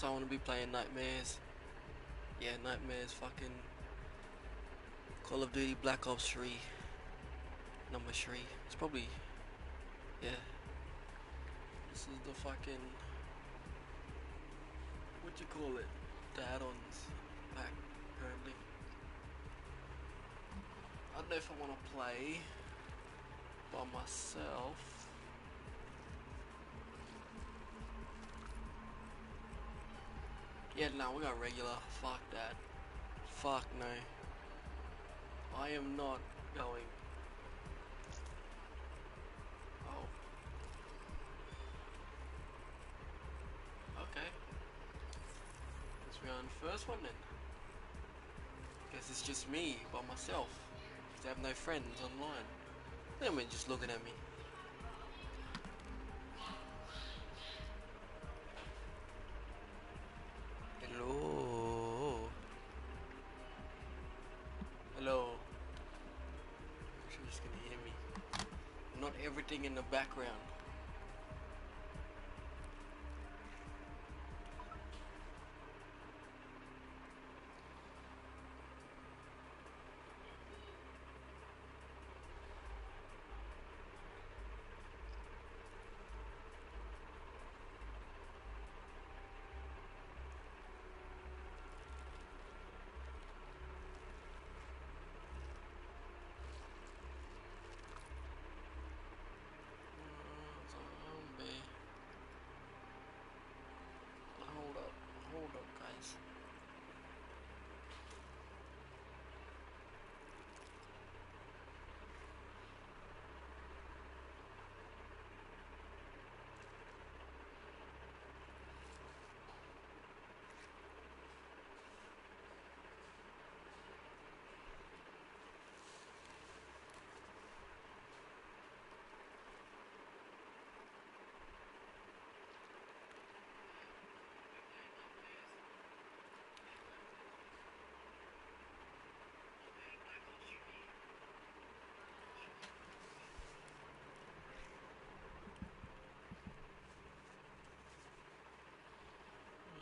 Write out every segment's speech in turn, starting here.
So I want to be playing Nightmares. Yeah, Nightmares, fucking Call of Duty Black Ops 3. Number 3. It's probably, yeah. This is the fucking, what you call it? The add-ons pack, apparently. I don't know if I want to play by myself. Yeah, no, we got regular. Fuck that. Fuck no. I am not going. Oh. Okay. Guess we're on the first one then. Guess it's just me by myself. Cause I have no friends online. They're just looking at me. Hello. Hello. You're just gonna hear me. Not everything in the background. Zombie. Hold up, guys.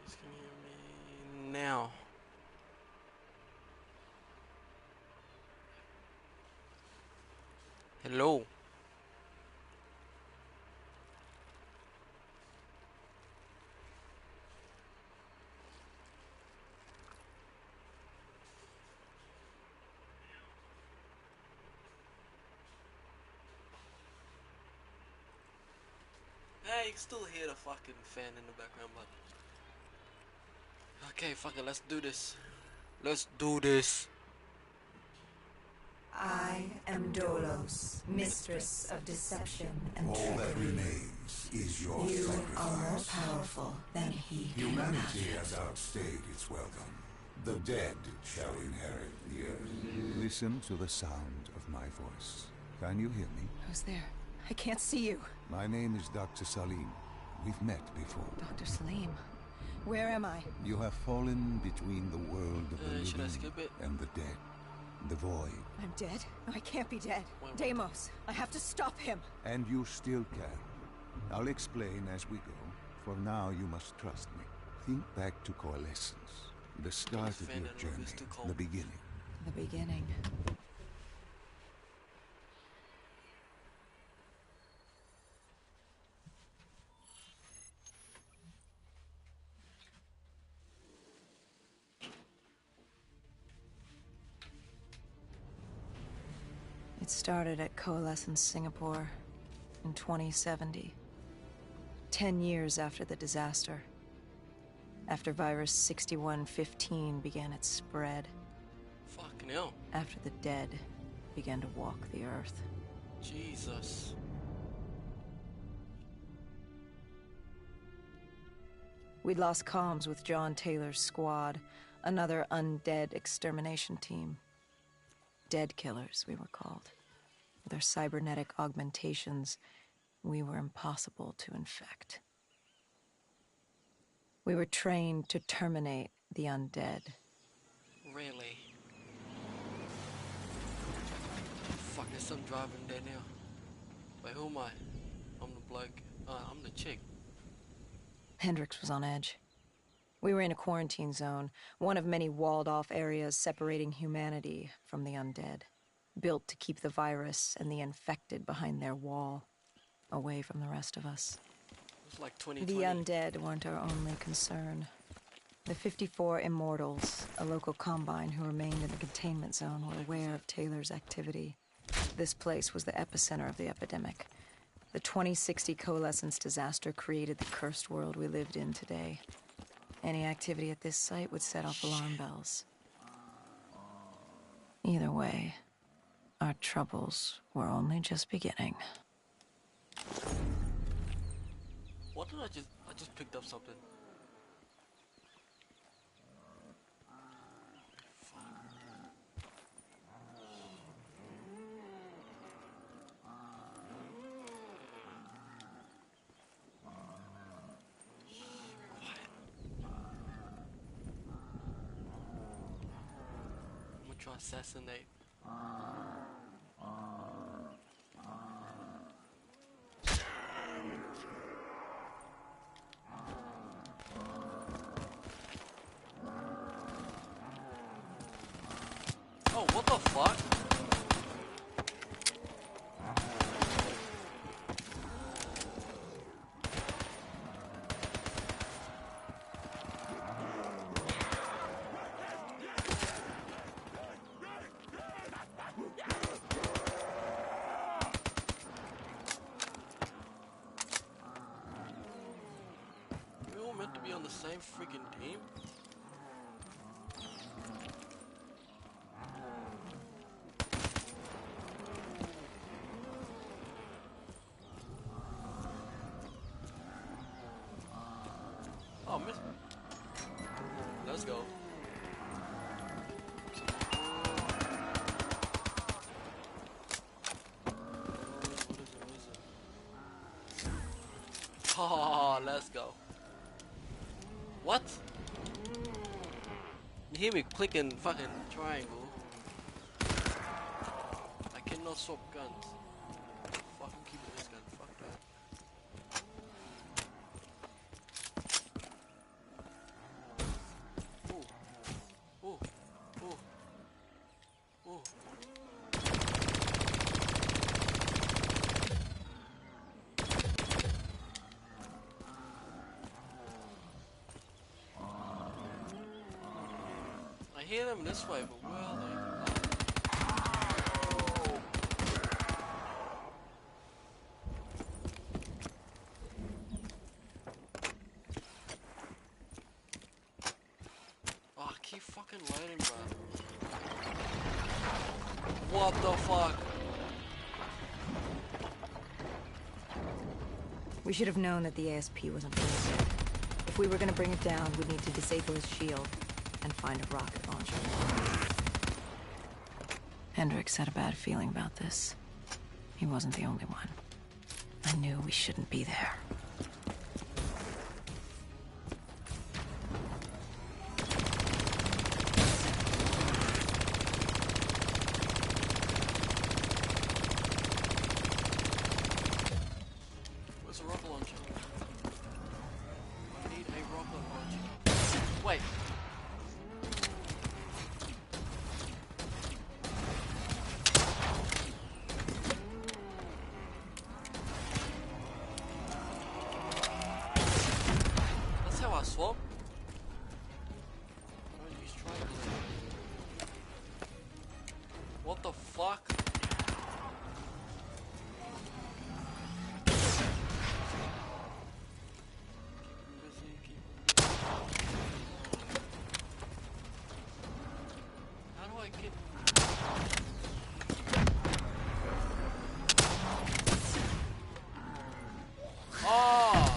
You can hear me now. Hello. Hey, you can still hear the fucking fan in the background, but okay, fuck it, let's do this. Let's do this. I am Dolos, mistress of deception and All trickery. that remains is your You are more sacrifice. powerful than he can Humanity imagine. has outstayed its welcome. The dead shall inherit the earth. Listen to the sound of my voice. Can you hear me? Who's there? I can't see you. My name is Dr. Salim. We've met before. Dr. Salim, where am I? You have fallen between the world of the Should I living skip it? and the dead. The void. I'm dead? No, I can't be dead. Wait, what? Deimos, I have to stop him. And you still can. I'll explain as we go. For now, you must trust me. Think back to Coalescence. The start of fan your in the journey. room is too cold. The beginning. The beginning. It started at Coalescence Singapore in 2070. 10 years after the disaster. After virus 6115 began its spread. Fucking hell. After the dead began to walk the earth. Jesus. We'd lost comms with John Taylor's squad, another undead extermination team. Dead killers, we were called. With our cybernetic augmentations, we were impossible to infect. We were trained to terminate the undead. Really? Fuck, there's some driving there now. Wait, who am I? I'm the bloke. I'm the chick. Hendrix was on edge. We were in a quarantine zone, one of many walled-off areas separating humanity from the undead, built to keep the virus and the infected behind their wall, away from the rest of us. It's like The 2020. undead weren't our only concern. The 54 Immortals, a local combine who remained in the containment zone, were aware of Taylor's activity. This place was the epicenter of the epidemic. The 2060 coalescence disaster created the cursed world we lived in today. Any activity at this site would set off alarm bells. Either way, our troubles were only just beginning. What did I just picked up something. I'm gonna try assassinate. Oh, what the fuck? We all meant to be on the same freaking team? Oh, miss. Let's go. What is it? Oh, let's go. What? You hear me clicking fucking triangle? I cannot swap guns. Fuck, I'm keeping this gun. Fuck that. Ooh. Ooh. Ooh. Ooh. I hear them this way, but where are they? Oh, I keep fucking loading, bro. What the fuck? We should have known that the ASP wasn't bullshit. If we were gonna bring it down, we'd need to disable his shield and find a rocket launcher. Hendricks had a bad feeling about this. He wasn't the only one. I knew we shouldn't be there. Where's the rocket launcher? I need a rocket launcher. Wait. That's how I swap. I don't use triangles. What the fuck? How do I get... Oh!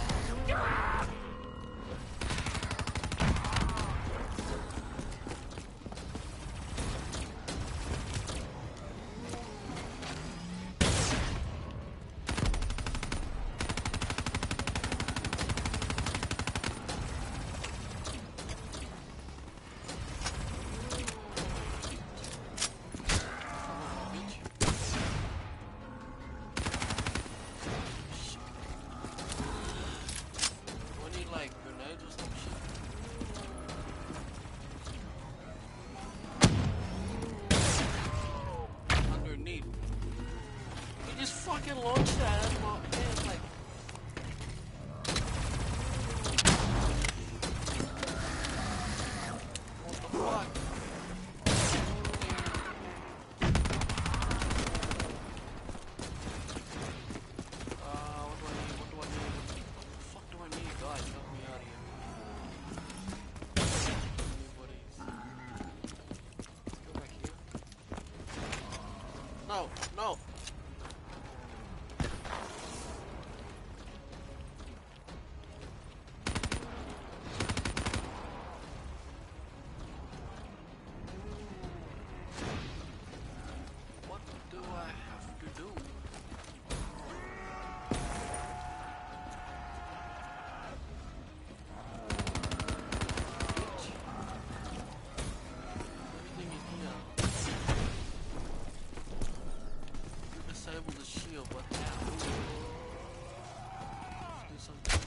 No, no. What do I have to do? Bitch. Everything in here. You disable the shield, but let's do something.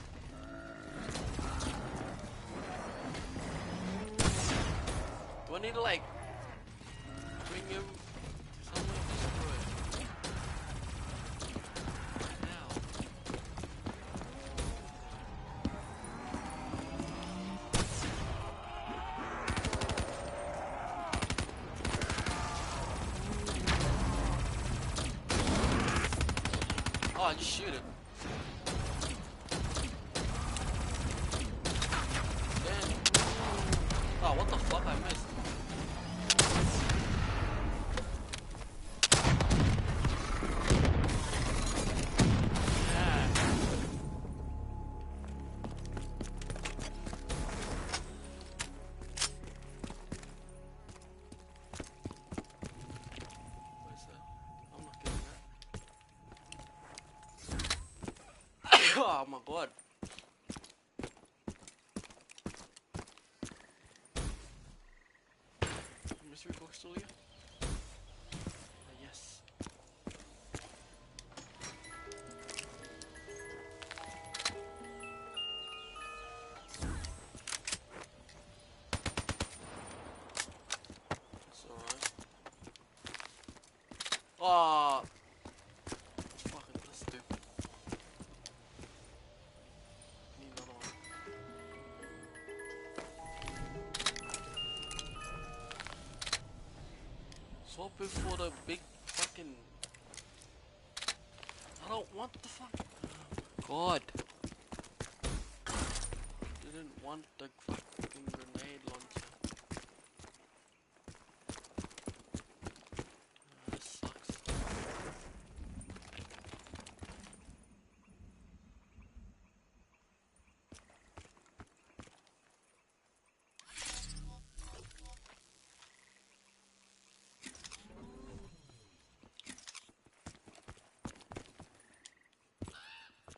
Do I need to like bring him somewhere to destroy it? Now. Oh, I just shoot it. Damn. Oh, what the fuck? I missed. What is that? I'm not getting that. Oh my god. Mystery box still here? Yes. It's alright. Oh, fucking that's stupid. Need another one. Swap it for the big fucking. I don't want the fuck. God. Didn't want the fucking grenade launcher. This sucks.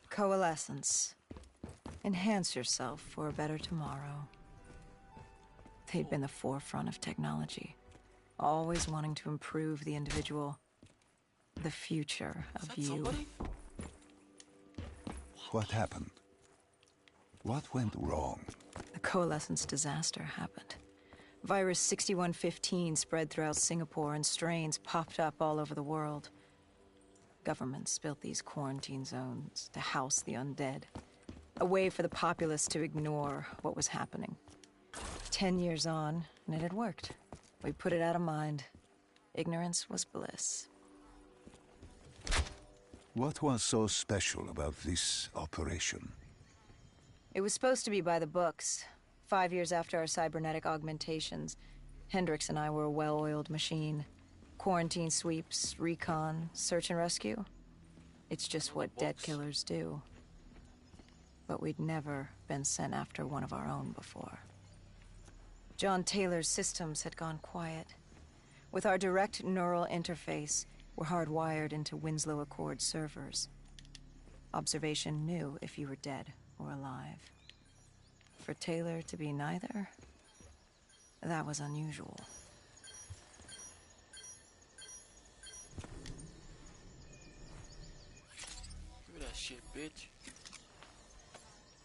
Coalescence. Enhance yourself for a better tomorrow. They'd been the forefront of technology, always wanting to improve the individual, the future Is of that you. somebody? What happened? What went wrong? The coalescence disaster happened. Virus 6115 spread throughout Singapore and strains popped up all over the world. Governments built these quarantine zones to house the undead. A way for the populace to ignore what was happening. 10 years on, and it had worked. We put it out of mind. Ignorance was bliss. What was so special about this operation? It was supposed to be by the books. 5 years after our cybernetic augmentations, Hendricks and I were a well-oiled machine. Quarantine sweeps, recon, search and rescue. It's just what dead killers do. But we'd never been sent after one of our own before. John Taylor's systems had gone quiet. With our direct neural interface, we're hardwired into Winslow Accord servers. Observation knew if you were dead or alive. For Taylor to be neither, that was unusual. Give me that shit, bitch.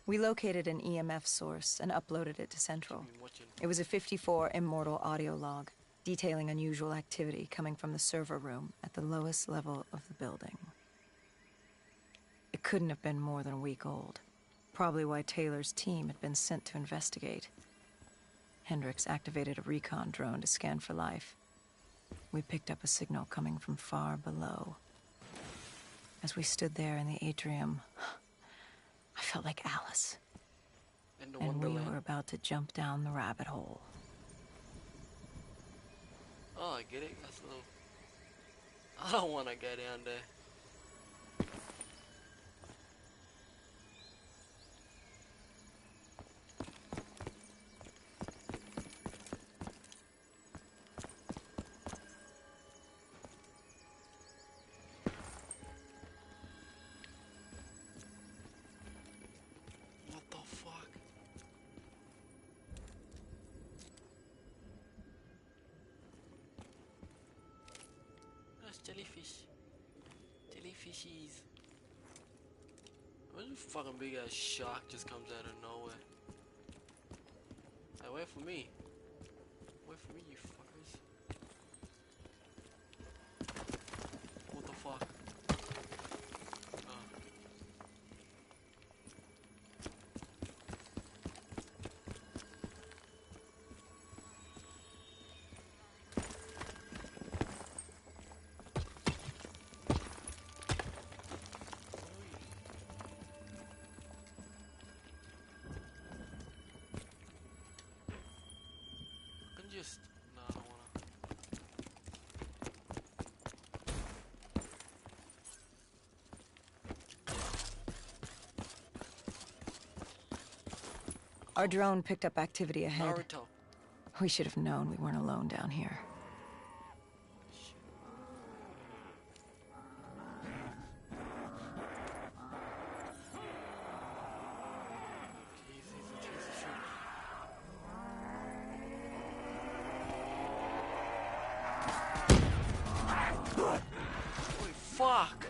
We located an EMF source and uploaded it to Central. I'm watching. It was a 54 immortal audio log, detailing unusual activity coming from the server room at the lowest level of the building. It couldn't have been more than a week old. Probably why Taylor's team had been sent to investigate. Hendricks activated a recon drone to scan for life. We picked up a signal coming from far below. As we stood there in the atrium, I felt like Alice. In the And we Wonderland. were about to jump down the rabbit hole. Oh, I get it. That's a little. I don't want to go down there. What the fuck? That's jellyfish. Jellyfishies. What a fucking big ass shark just comes out of nowhere. Hey, wait for me. Wait for me, you fuckers. What the fuck? Just no, I don't wanna. Our drone picked up activity ahead. Naruto. We should have known we weren't alone down here. Holy fuck!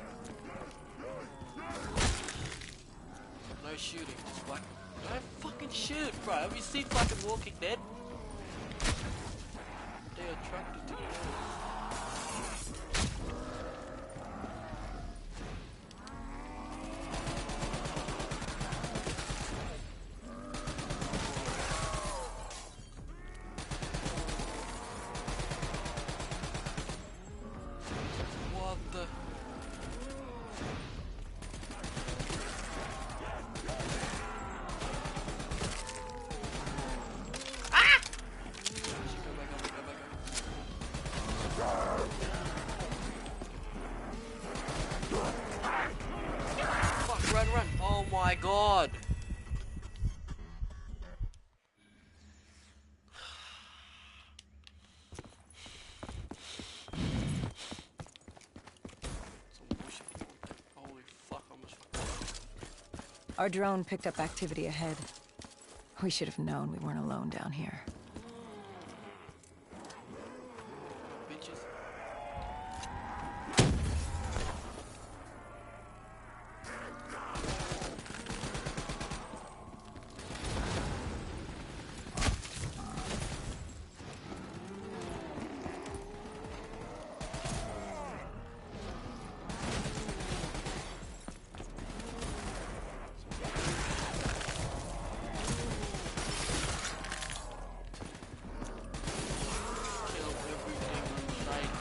No shooting, just whack. No fucking shoot, bro. Have you seen fucking Walking Dead? They're attracted to what the? Fuck, run, run. Oh my god. Some bullshit. Holy fuck, I almost fucked. Our drone picked up activity ahead. We should have known we weren't alone down here. Bitches. Kill everything in sight.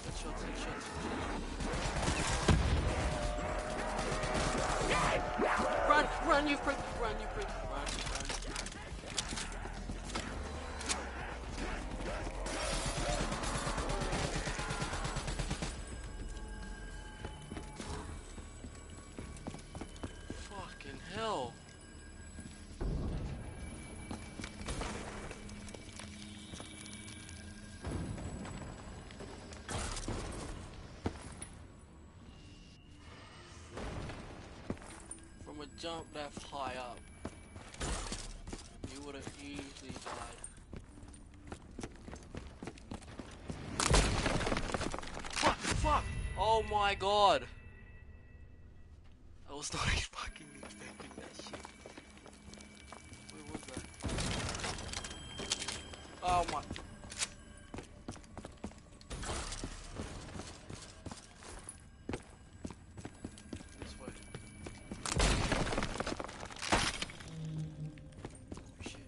Headshots, headshots. Run, run, you prick, run, you prick, run, run. Fucking hell. From a jump that high up, you would have easily died. Fuck, fuck! Oh my god! I was not fucking expecting that shit. Where was that? Oh my. This way. Shit.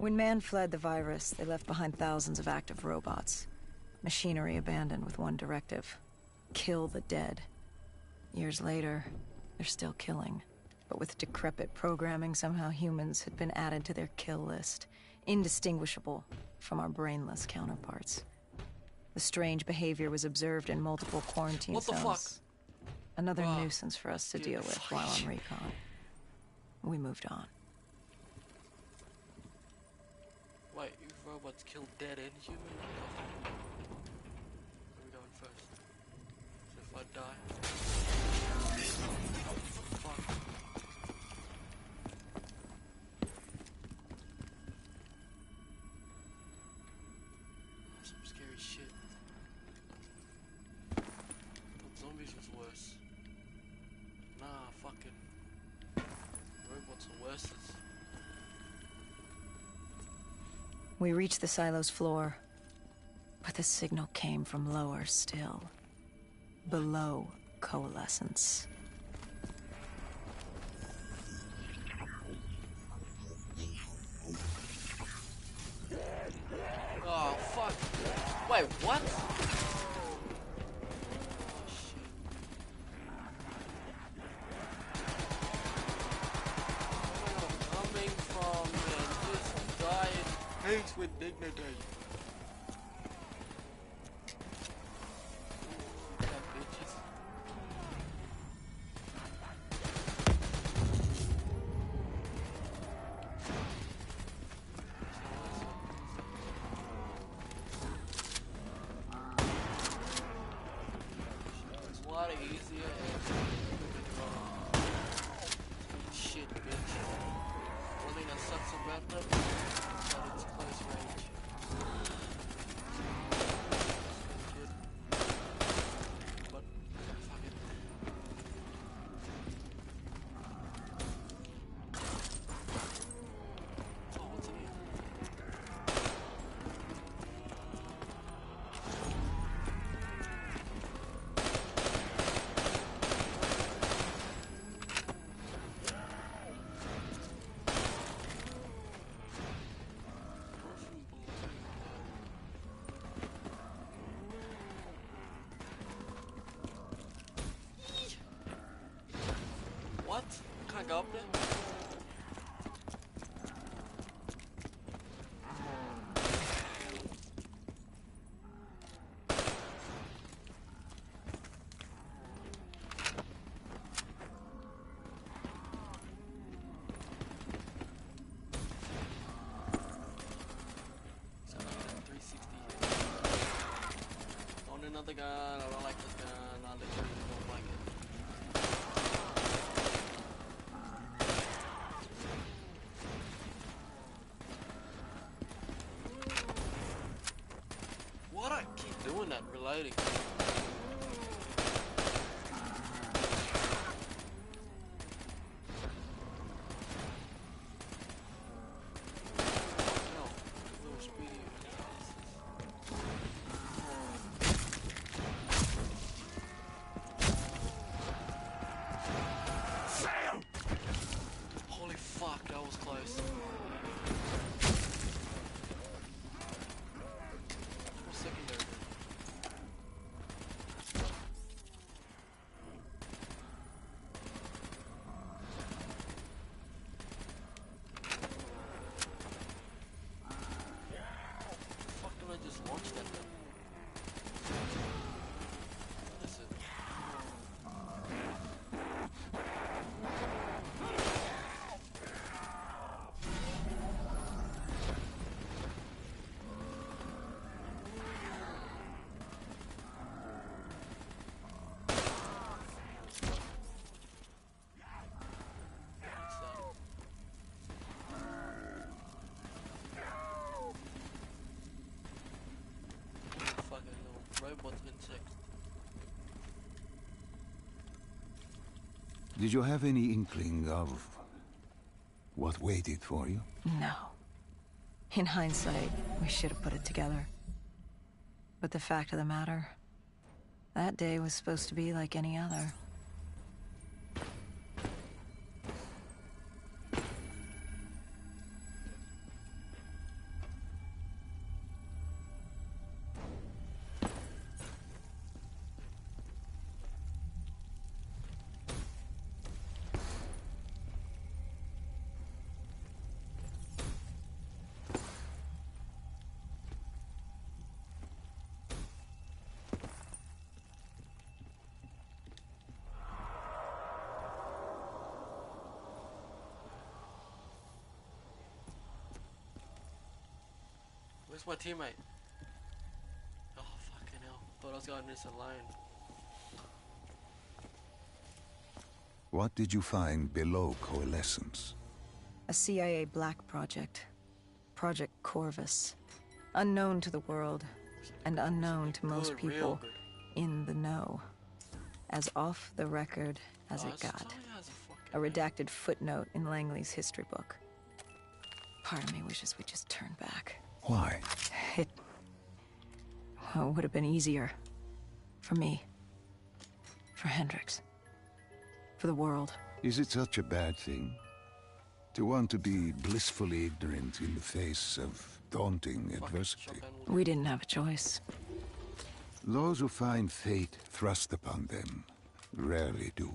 When man fled the virus, they left behind thousands of active robots. Machinery abandoned with one directive: kill the dead. Years later, they're still killing. But with decrepit programming, somehow humans had been added to their kill list, indistinguishable from our brainless counterparts. The strange behavior was observed in multiple quarantine What the cells. fuck? Another Bruh. nuisance for us to Dude, deal with while on recon. We moved on. Wait, you robots kill dead and human? Where are we going first? So if I die... Fuck. Some scary shit. Thought zombies was worse. Nah, fucking... robots are worse. We reached the silo's floor, but the signal came from lower still. Below coalescence. Oh, fuck. Wait, what? Oh, shit. Where I'm coming from, man. Just died. Hates with dignity. Yeah, bitches. It's a lot easier and shit, bitch. One thing that sucks about them is that it's close range. Good. But fuck it. Oh, what's in here? What? Can't go up there? So I'm at 360. On another gun, I don't like this gun, I literally don't like it. What I keep doing that reloading? No, a little speedy. Holy fuck, that was close. What's secondary? Fuck, did I just launch that thing? What is it? What's that? Fucking little robot insect. Did you have any inkling of what waited for you? No. In hindsight, we should have put it together. But the fact of the matter, that day was supposed to be like any other. Where's my teammate? Oh, fucking hell. Thought I was going this alone. What did you find below Coalescence? A CIA black project. Project Corvus. Unknown to the world, and unknown to most Good, real people good. in the know. As off the record as it got. A redacted footnote in Langley's history book. Part of me wishes we just turned back. Why? It would have been easier. For me. For Hendricks. For the world. Is it such a bad thing? To want to be blissfully ignorant in the face of daunting adversity? We didn't have a choice. Those who find fate thrust upon them rarely do.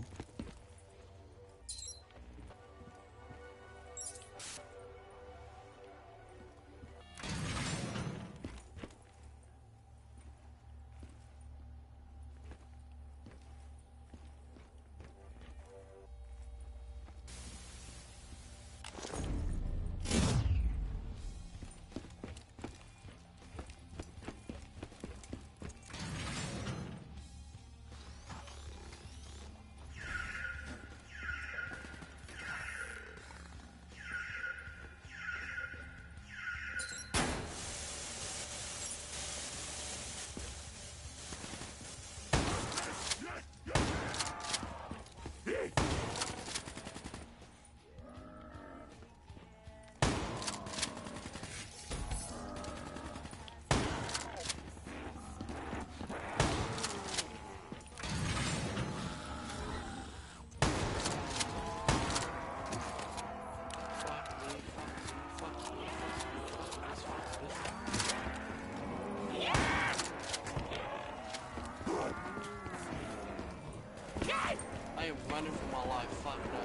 I am running for my life, fuck no.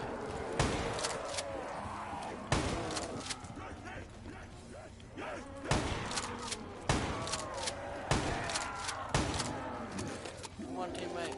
Come on, teammate.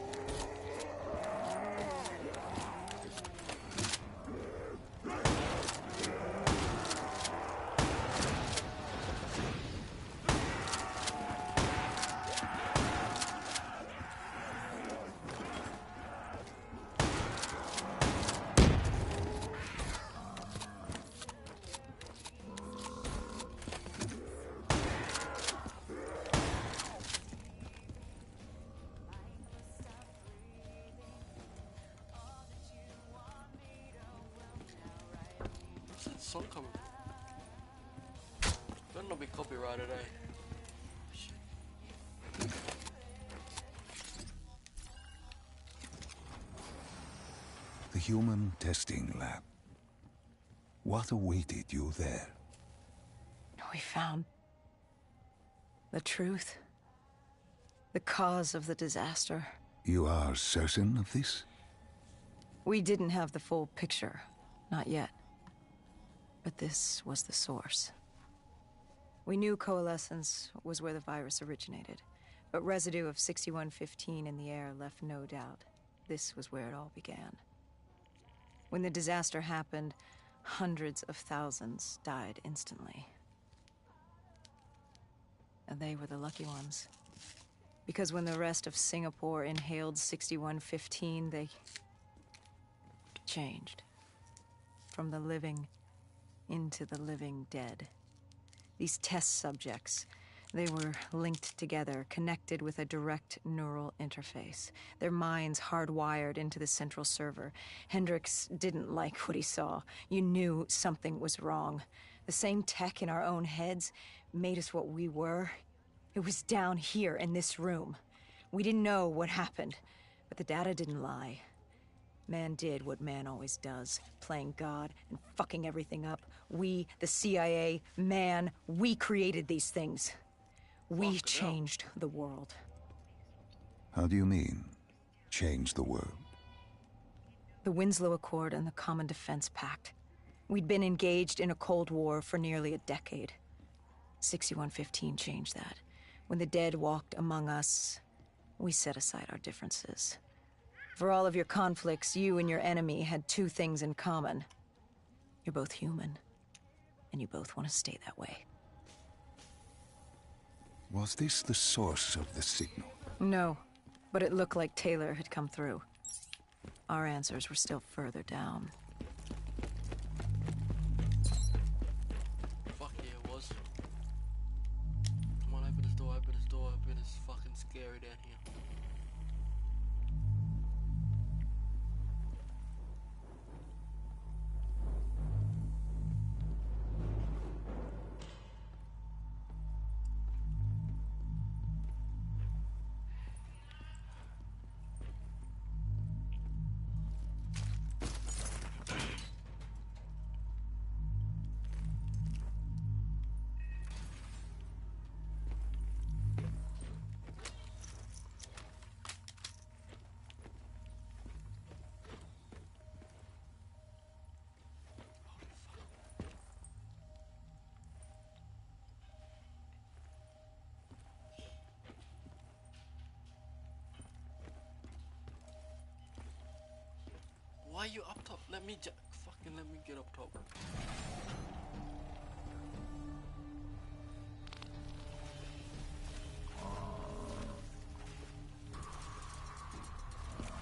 Where's that song coming from? Better not be copyrighted, eh? Shit. The human testing lab. What awaited you there? We found the truth. The cause of the disaster. You are certain of this? We didn't have the full picture. Not yet. But this was the source. We knew Coalescence was where the virus originated, but residue of 6115 in the air left no doubt. This was where it all began. When the disaster happened, hundreds of thousands died instantly. And they were the lucky ones. Because when the rest of Singapore inhaled 6115, they changed. From the living into the living dead. These test subjects, they were linked together, connected with a direct neural interface. Their minds hardwired into the central server. Hendricks didn't like what he saw. You knew something was wrong. The same tech in our own heads made us what we were. It was down here in this room. We didn't know what happened, but the data didn't lie. Man did what man always does, playing God and fucking everything up. We, the CIA, man, we created these things. We changed the world. How do you mean, change the world? The Winslow Accord and the Common Defense Pact. We'd been engaged in a Cold War for nearly a decade. 6115 changed that. When the dead walked among us, we set aside our differences. For all of your conflicts, you and your enemy had two things in common. You're both human, and you both want to stay that way. Was this the source of the signal? No, but it looked like Taylor had come through. Our answers were still further down. Fuck yeah, it was. Come on, open this door, open this door, open this fucking scary down here. Why are you up top? Let me get up top.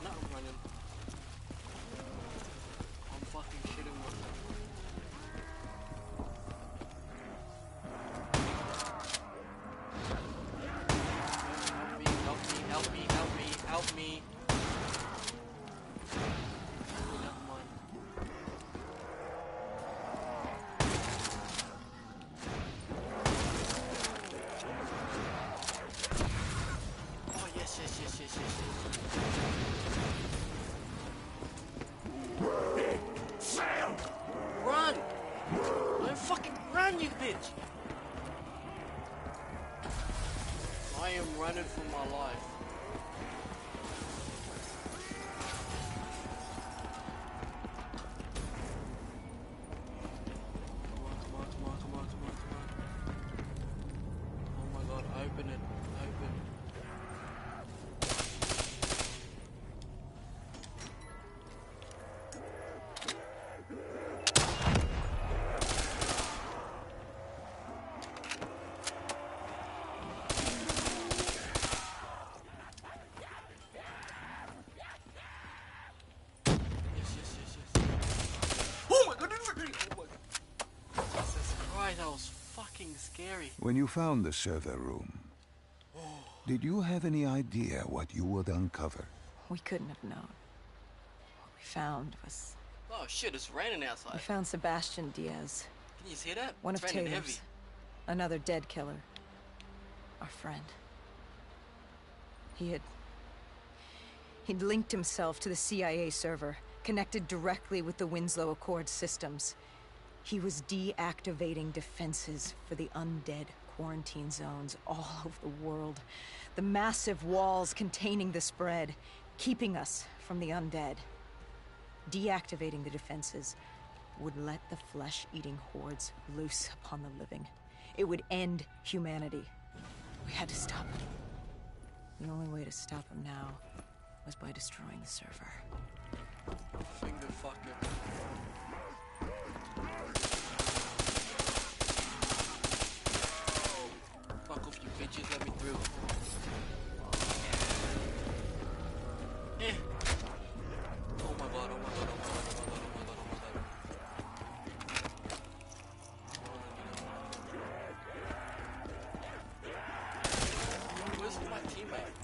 Not running. I'm fucking shitting myself. Help me. Run! I fucking run, you bitch! I am running for my life. Come on. Oh my god, open it. That was fucking scary. When you found the server room, did you have any idea what you would uncover? We couldn't have known. What we found was... Oh shit, it's raining outside. We found Sebastian Diaz. Can you see that? One It's of raining Taylor's. heavy. Another dead killer. Our friend. He'd linked himself to the CIA server, connected directly with the Winslow Accord systems. He was deactivating defenses for the undead quarantine zones all over the world. The massive walls containing the spread, keeping us from the undead. Deactivating the defenses would let the flesh-eating hordes loose upon the living. It would end humanity. We had to stop him. The only way to stop him now was by destroying the server. Finger fucker. Fuck off, you bitches, let me through. Eh. Oh my god. Where's my teammate?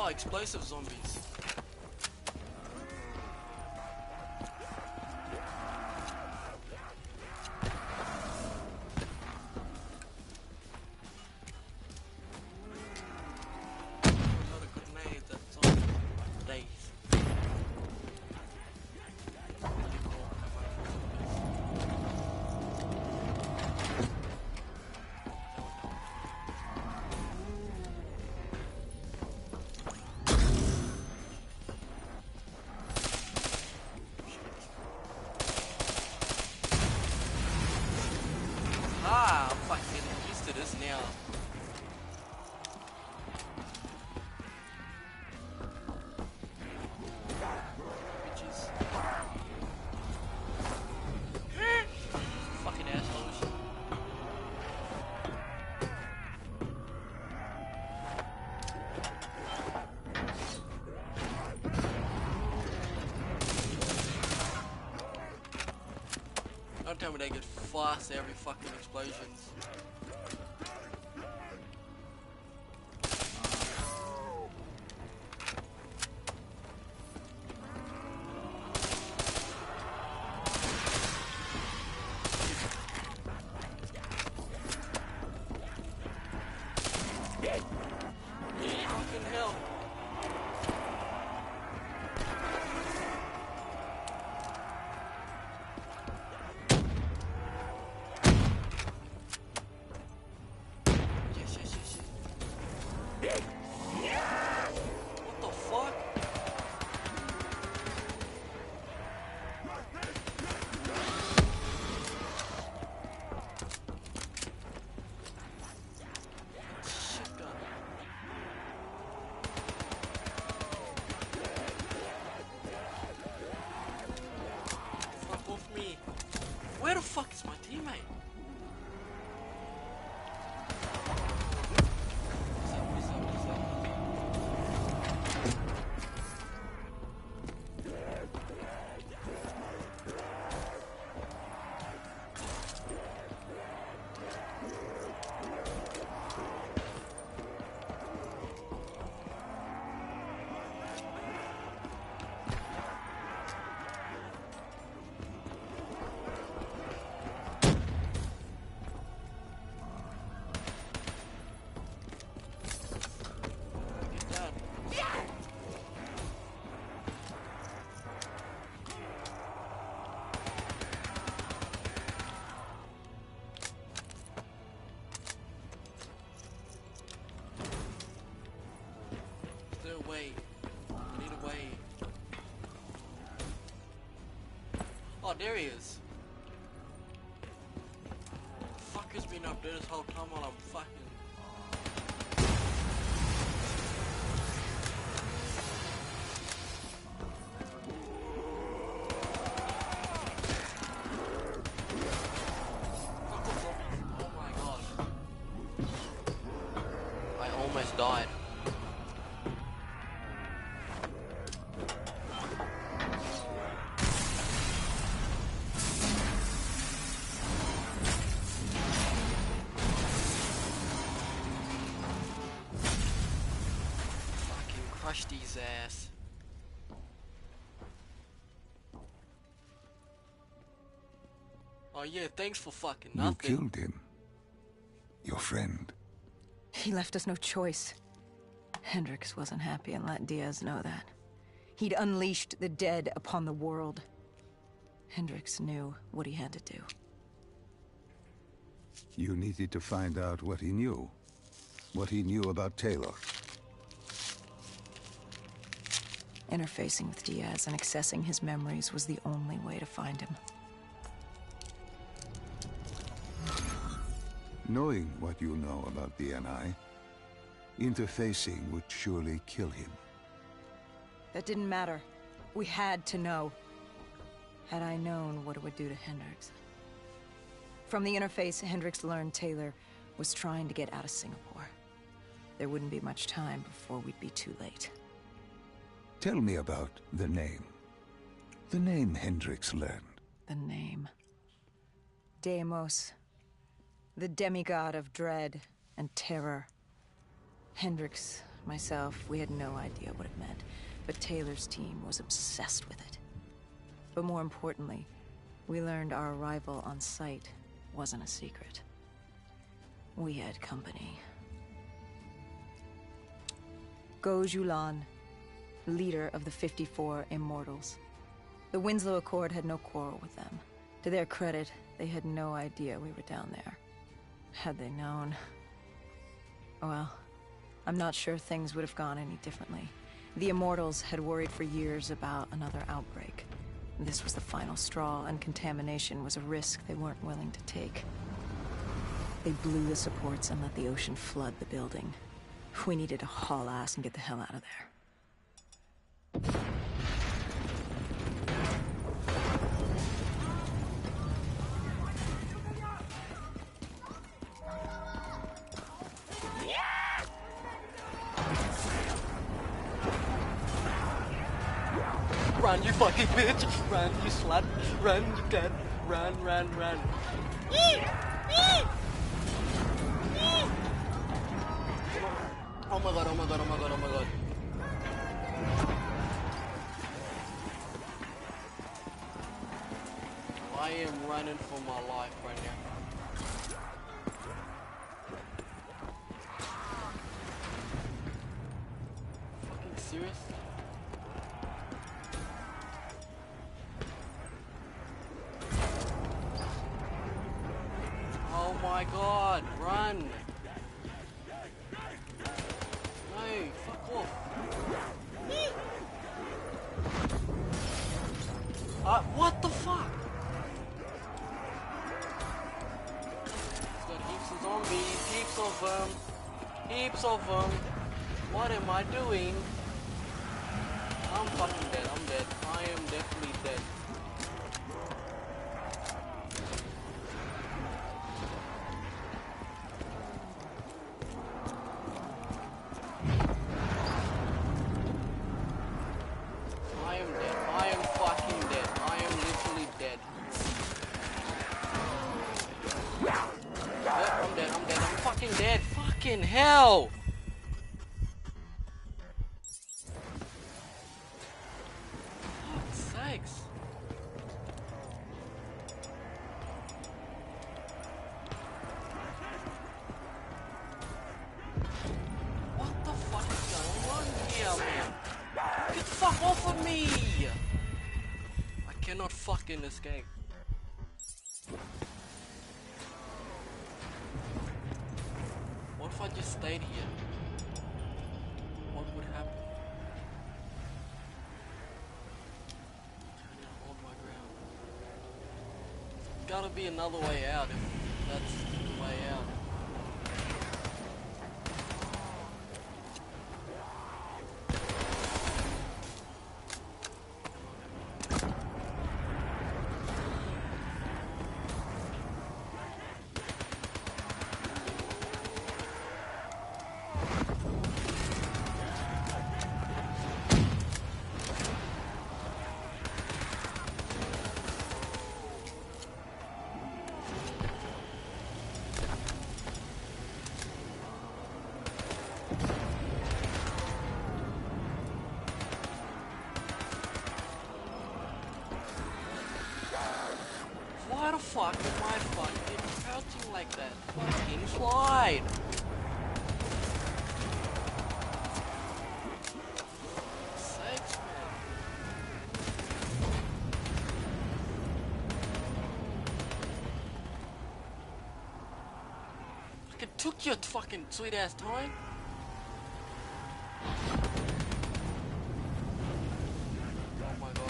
Oh, explosive zombies. Not a grenade, that's all. Days. Ah, I'm fucking getting used to this now. Bitches. Fucking assholes. Don't tell me they get fast every fucking explosions. Fucking hell. Yes, yes, yes, yes. What the fuck? Shit gun. Fuck off me. Where the fuck is my teammate? What's up, what's up, what's up? Get down. Is there a way? I need a way. Oh, there he is. Fucker's been up there this whole time while I'm fucking. Fuck off, zombies. Oh my god. I almost died. Fucking crushed his ass. Oh yeah, thanks for fucking You nothing. killed him. Your friend. He left us no choice. Hendricks wasn't happy and let Diaz know that. He'd unleashed the dead upon the world. Hendricks knew what he had to do. You needed to find out what he knew. What he knew about Taylor. Interfacing with Diaz and accessing his memories was the only way to find him. Knowing what you know about BNI, interfacing would surely kill him. That didn't matter. We had to know. Had I known what it would do to Hendricks. From the interface, Hendricks learned Taylor was trying to get out of Singapore. There wouldn't be much time before we'd be too late. Tell me about the name. The name Hendricks learned. The name. Deimos. The demigod of dread and terror. Hendricks Myself, we had no idea what it meant, but Taylor's team was obsessed with it. But more importantly, we learned our arrival on site wasn't a secret. We had company. Go Julan, leader of the 54 Immortals. The Winslow Accord had no quarrel with them. To their credit, they had no idea we were down there. Had they known... Well, I'm not sure things would have gone any differently. The Immortals had worried for years about another outbreak. This was the final straw, and contamination was a risk they weren't willing to take. They blew the supports and let the ocean flood the building. We needed to haul ass and get the hell out of there. Run, you fucking bitch! Run, you slut! Run, you cunt! Run, run, run! Oh my god, oh my god, oh my god, oh my god. I am running for my life right now. Fucking serious? Oh my god, run! No, fuck off. What the fuck? It's got heaps of zombies, heaps of them. What am I doing? I'm fucking dead, I'm dead. I am definitely dead. Fucking hell! Fuck's sakes. What the fuck is going on here, man? Get the fuck off of me! I cannot fucking escape. What if I just stayed here? What would happen? I need to hold my ground. There's gotta be another way out if that's the way out. Why the fuck am I fucking crouching like that? Fucking slide! Sakes, man. Fucking took your fucking sweet ass time. Oh my god.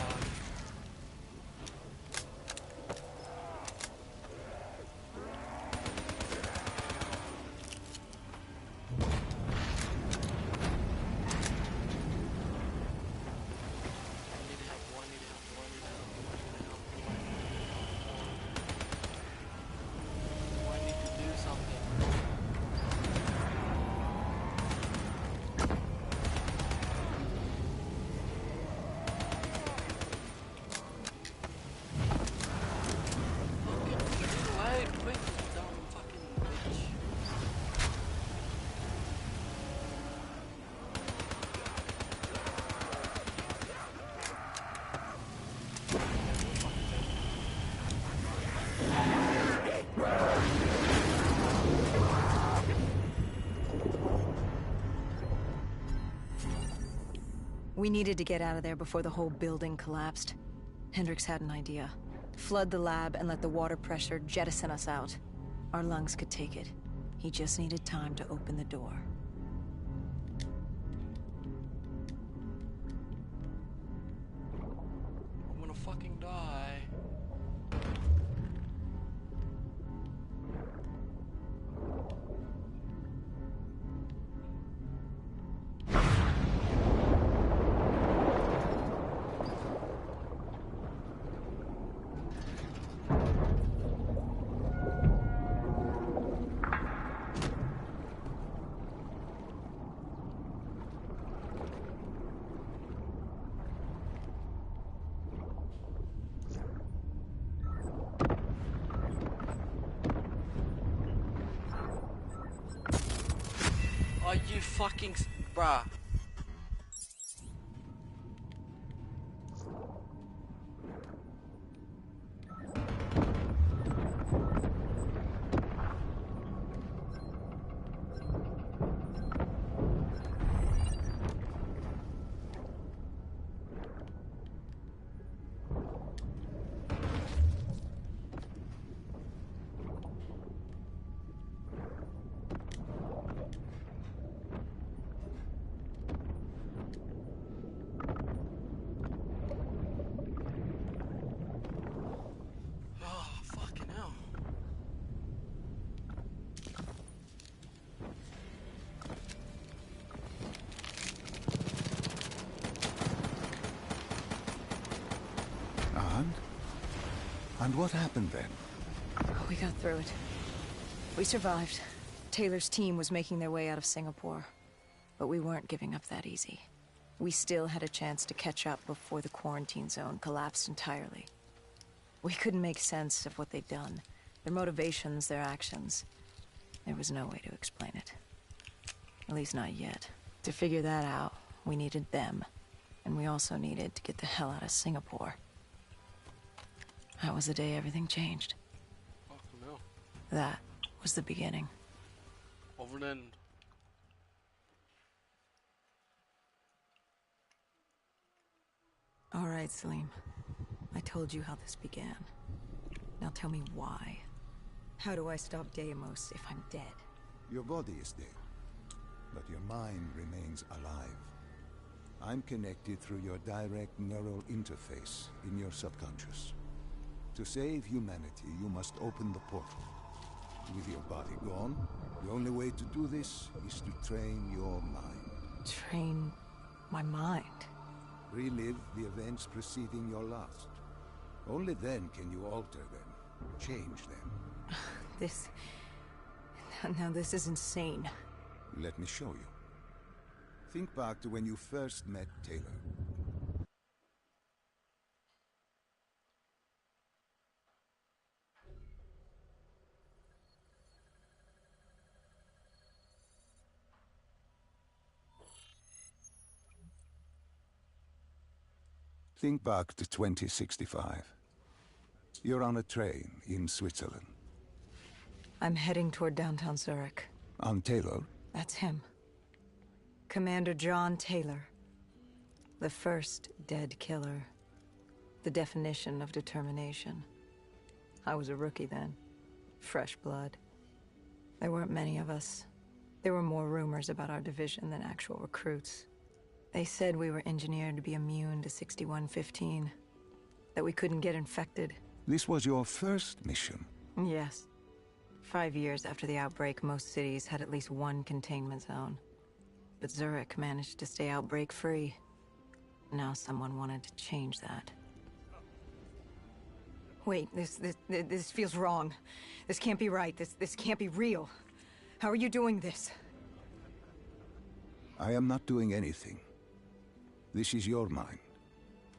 We needed to get out of there before the whole building collapsed. Hendricks had an idea. Flood the lab and let the water pressure jettison us out. Our lungs could take it. He just needed time to open the door. I'm gonna fucking die. Are you fucking bruh? And what happened then? We got through it. We survived. Taylor's team was making their way out of Singapore. But we weren't giving up that easy. We still had a chance to catch up before the quarantine zone collapsed entirely. We couldn't make sense of what they'd done. Their motivations, their actions. There was no way to explain it. At least not yet. To figure that out, we needed them. And we also needed to get the hell out of Singapore. That was the day everything changed. Fucking hell. That was the beginning. Over and end. All right, Salim. I told you how this began. Now tell me why. How do I stop Deimos if I'm dead? Your body is dead, but your mind remains alive. I'm connected through your direct neural interface in your subconscious. To save humanity, you must open the portal. With your body gone, the only way to do this is to train your mind. Train my mind? Relive the events preceding your last. Only then can you alter them, change them. This... Now this is insane. Let me show you. Think back to when you first met Taylor. Think back to 2065. You're on a train in Switzerland. I'm heading toward downtown Zurich. On Taylor? That's him. Commander John Taylor. The first dead killer. The definition of determination. I was a rookie then. Fresh blood. There weren't many of us. There were more rumors about our division than actual recruits. They said we were engineered to be immune to 6115. That we couldn't get infected. This was your first mission? Yes. 5 years after the outbreak, most cities had at least one containment zone. But Zurich managed to stay outbreak-free. Now someone wanted to change that. Wait, this feels wrong. This can't be right. This can't be real. How are you doing this? I am not doing anything. This is your mind.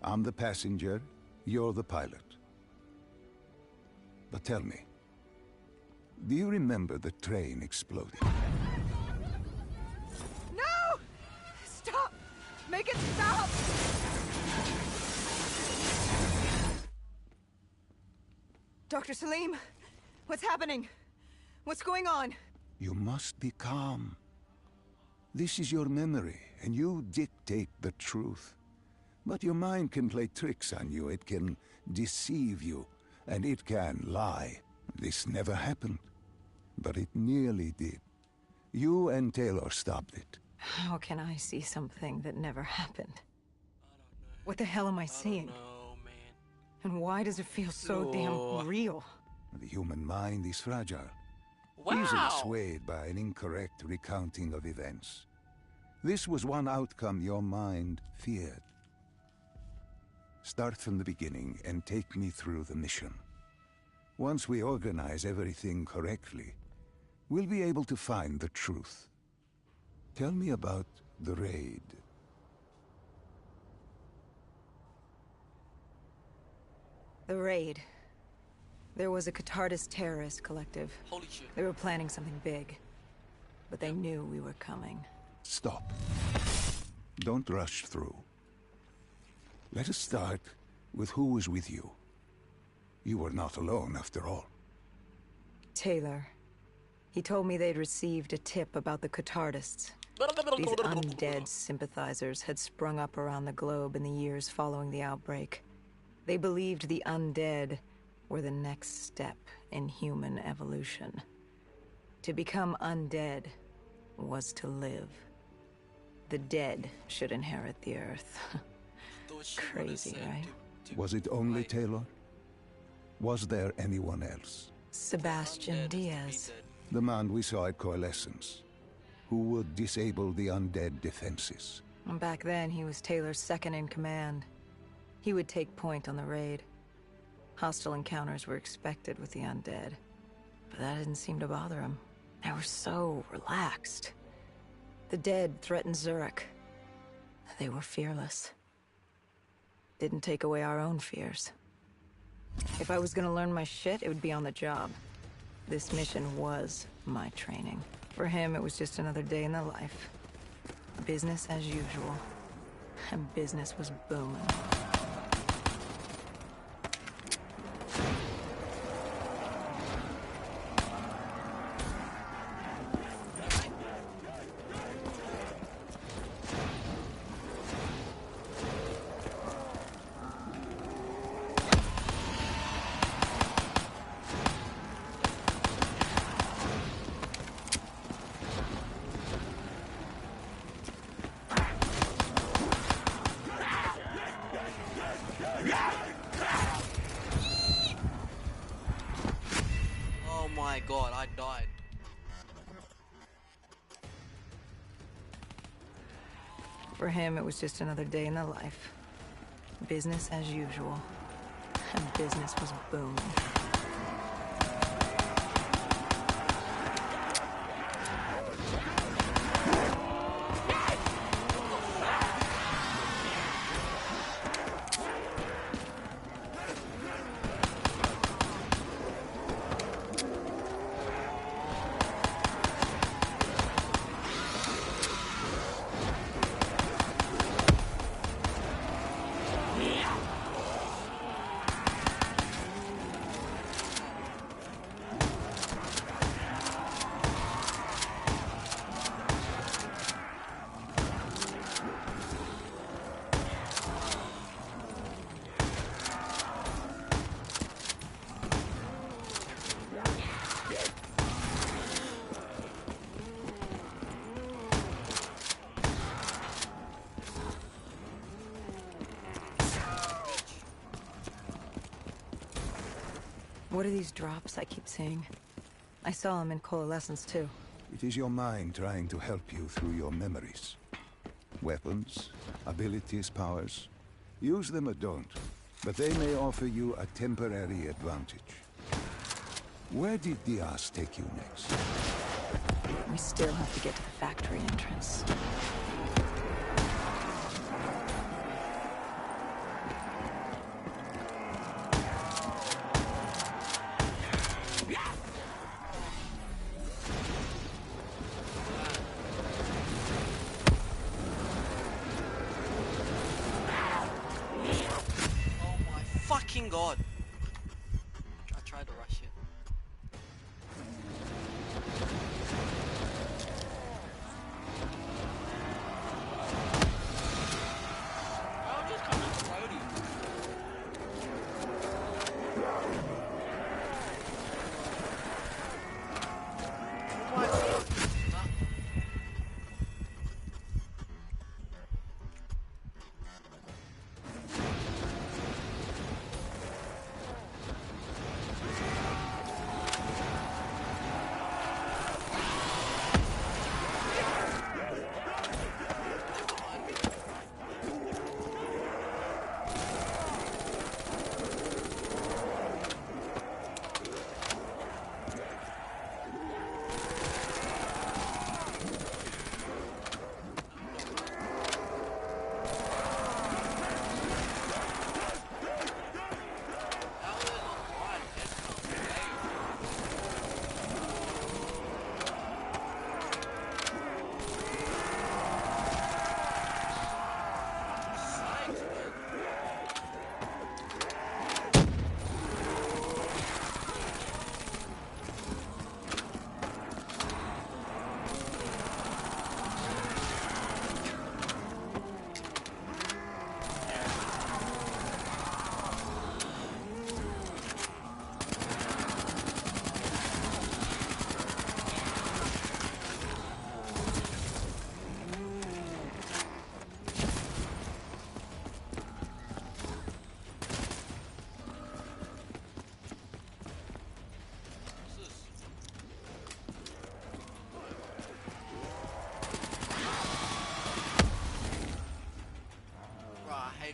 I'm the passenger, you're the pilot. But tell me, do you remember the train exploding? No! Stop! Make it stop! Dr. Salim, what's happening? What's going on? You must be calm. This is your memory, and you dictate the truth. But your mind can play tricks on you. It can deceive you, and it can lie. This never happened, but it nearly did. You and Taylor stopped it. How can I see something that never happened? I don't know. What the hell am I seeing? No, man. And why does it feel so damn real? The human mind is fragile, Wow. easily swayed by an incorrect recounting of events. This was one outcome your mind feared. Start from the beginning and take me through the mission. Once we organize everything correctly, we'll be able to find the truth. Tell me about the raid. The raid. There was a Catardist terrorist collective. Holy shit. They were planning something big, but they knew we were coming. Stop. Don't rush through. Let us start with who was with you. You were not alone, after all. Taylor. He told me they'd received a tip about the Catardists. These undead sympathizers had sprung up around the globe in the years following the outbreak. They believed the undead were the next step in human evolution. To become undead was to live. The dead should inherit the earth. Crazy, right? Was it only Taylor? Was there anyone else? Sebastian Diaz. The man we saw at Coalescence, who would disable the undead defenses. And back then, he was Taylor's second in command. He would take point on the raid. Hostile encounters were expected with the undead, but that didn't seem to bother him. They were so relaxed. The dead threatened Zurich. They were fearless. Didn't take away our own fears. If I was gonna learn my shit, it would be on the job. This mission was my training. For him, it was just another day in the life. Business as usual. And business was booming. Oh my god, I died. For him, it was just another day in the life. Business as usual. And business was booming. What are these drops I keep seeing? I saw them in Coalescence too. It is your mind trying to help you through your memories. Weapons, abilities, powers. Use them or don't, but they may offer you a temporary advantage. Where did Diaz take you next? We still have to get to the factory entrance. Fucking god. I tried to rush it.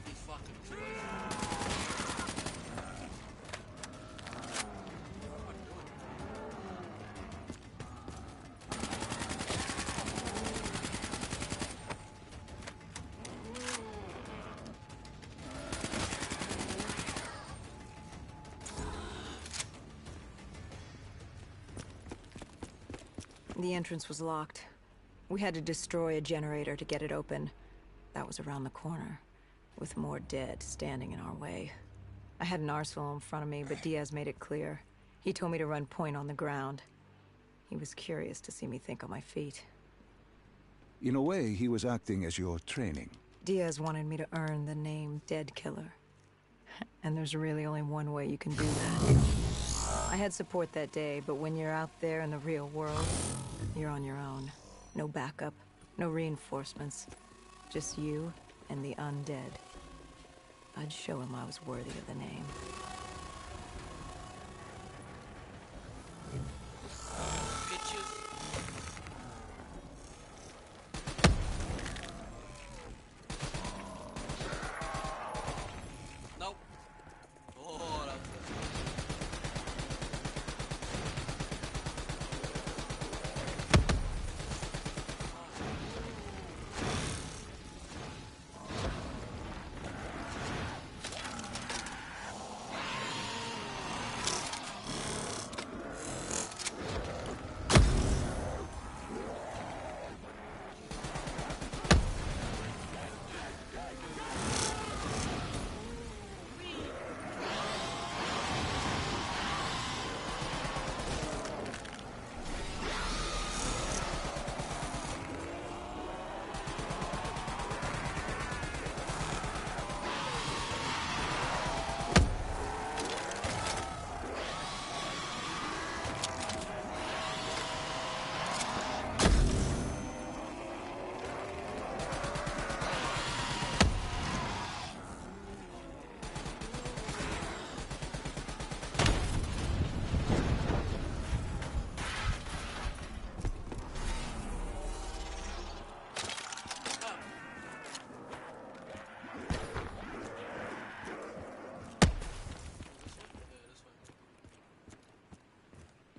take these fucking toys. The entrance was locked. We had to destroy a generator to get it open. That was around the corner, with more dead standing in our way. I had an arsenal in front of me, but Diaz made it clear. He told me to run point on the ground. He was curious to see me think on my feet. In a way, he was acting as your training. Diaz wanted me to earn the name Dead Killer. And there's really only one way you can do that. I had support that day, but when you're out there in the real world, you're on your own. No backup, no reinforcements. Just you and the undead. I'd show him I was worthy of the name. Bitches. Nope. Oh, that was good.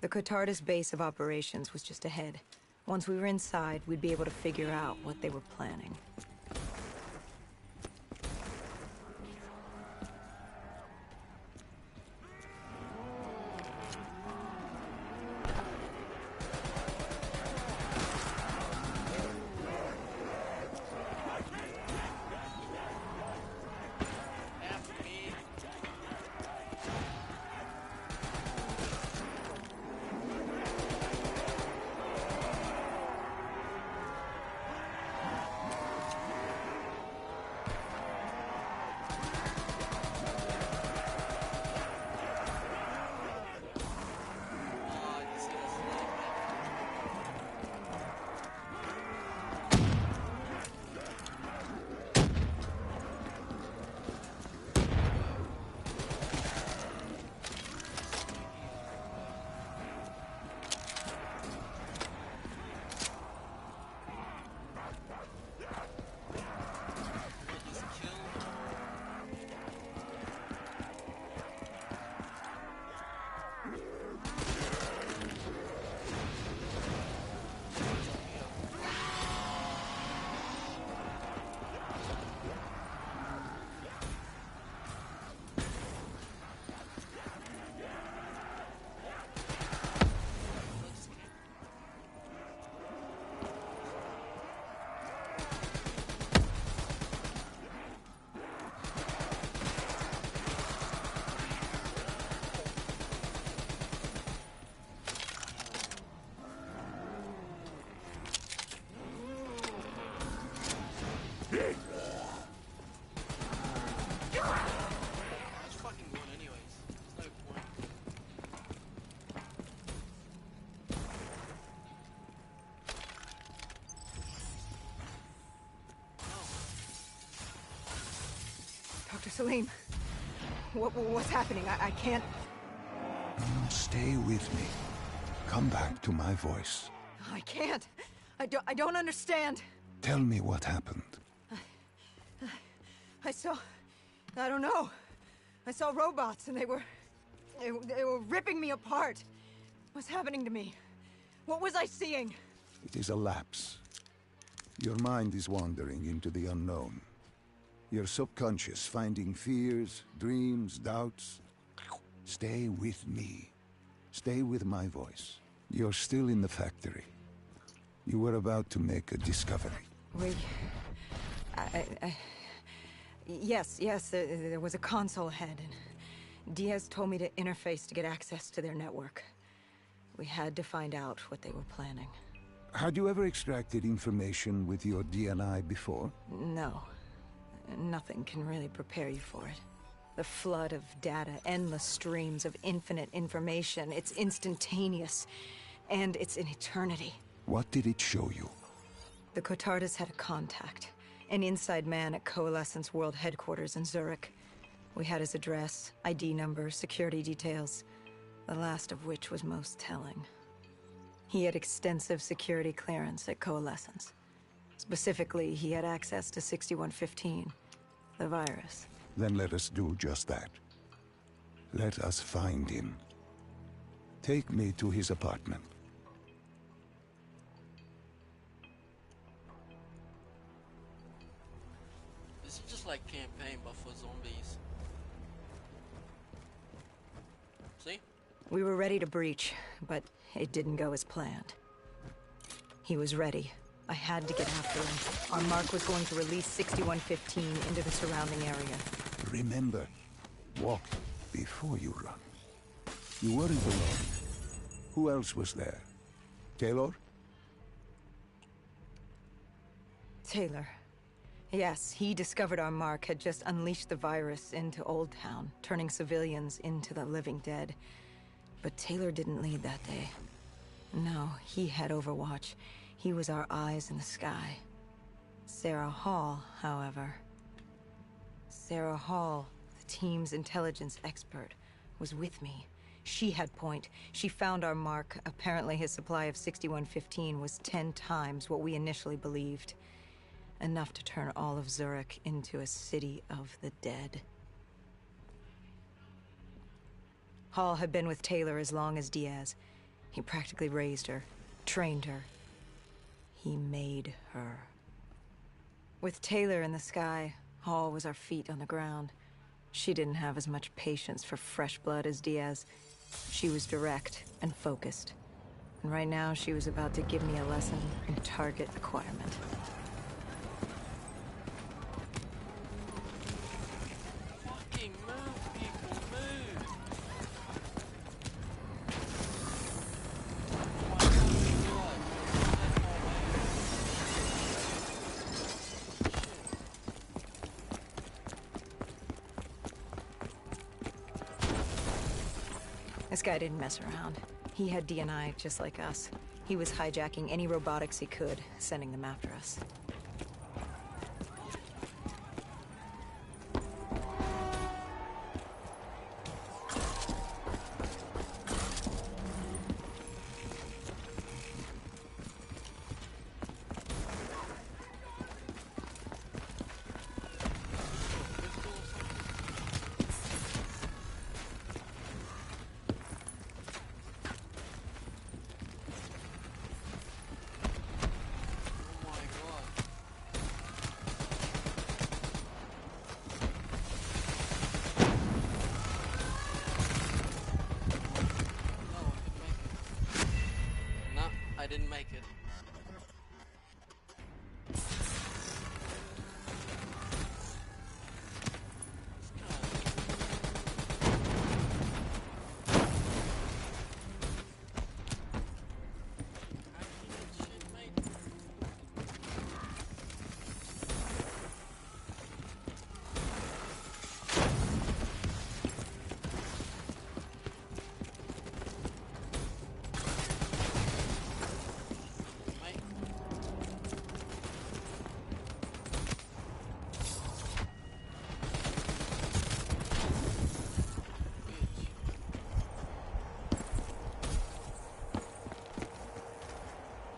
The Cotardis base of operations was just ahead. Once we were inside, we'd be able to figure out what they were planning. It's fucking going anyways. There's no point. Dr. Salim, what's happening? I can't... Stay with me. Come back to my voice. I can't. I don't understand. Tell me what happened. I saw I don't know. I saw robots and they were ripping me apart. What's happening to me? What was I seeing? It is a lapse. Your mind is wandering into the unknown. Your subconscious finding fears, dreams, doubts. Stay with me. Stay with my voice. You're still in the factory. You were about to make a discovery. Yes, there was a console ahead, and Diaz told me to interface to get access to their network. We had to find out what they were planning. Had you ever extracted information with your DNI before? No. Nothing can really prepare you for it. The flood of data, endless streams of infinite information, it's instantaneous, and it's an eternity. What did it show you? The Cotardis had a contact, an inside man at Coalescence World Headquarters in Zurich. We had his address, ID number, security details, the last of which was most telling. He had extensive security clearance at Coalescence. Specifically, he had access to 6115, the virus. Then let us do just that. Let us find him. Take me to his apartment. This is just like campaign, but for zombies. See? We were ready to breach, but it didn't go as planned. He was ready. I had to get after him. Our mark was going to release 6115 into the surrounding area. Remember, walk before you run. You weren't alone. Who else was there? Taylor? Taylor. Yes, he discovered our mark had just unleashed the virus into Old Town, turning civilians into the living dead. But Taylor didn't lead that day. No, he had Overwatch. He was our eyes in the sky. Sarah Hall, however... Sarah Hall, the team's intelligence expert, was with me. She had point. She found our mark. Apparently his supply of 6115 was 10 times what we initially believed. Enough to turn all of Zurich into a city of the dead. Hall had been with Taylor as long as Diaz. He practically raised her, trained her. He made her. With Taylor in the sky, Hall was our feet on the ground. She didn't have as much patience for fresh blood as Diaz. She was direct and focused. And right now, she was about to give me a lesson in target acquirement. Fucking move, people, move! This guy didn't mess around. He had DNI just like us. He was hijacking any robotics he could, sending them after us. I didn't make it.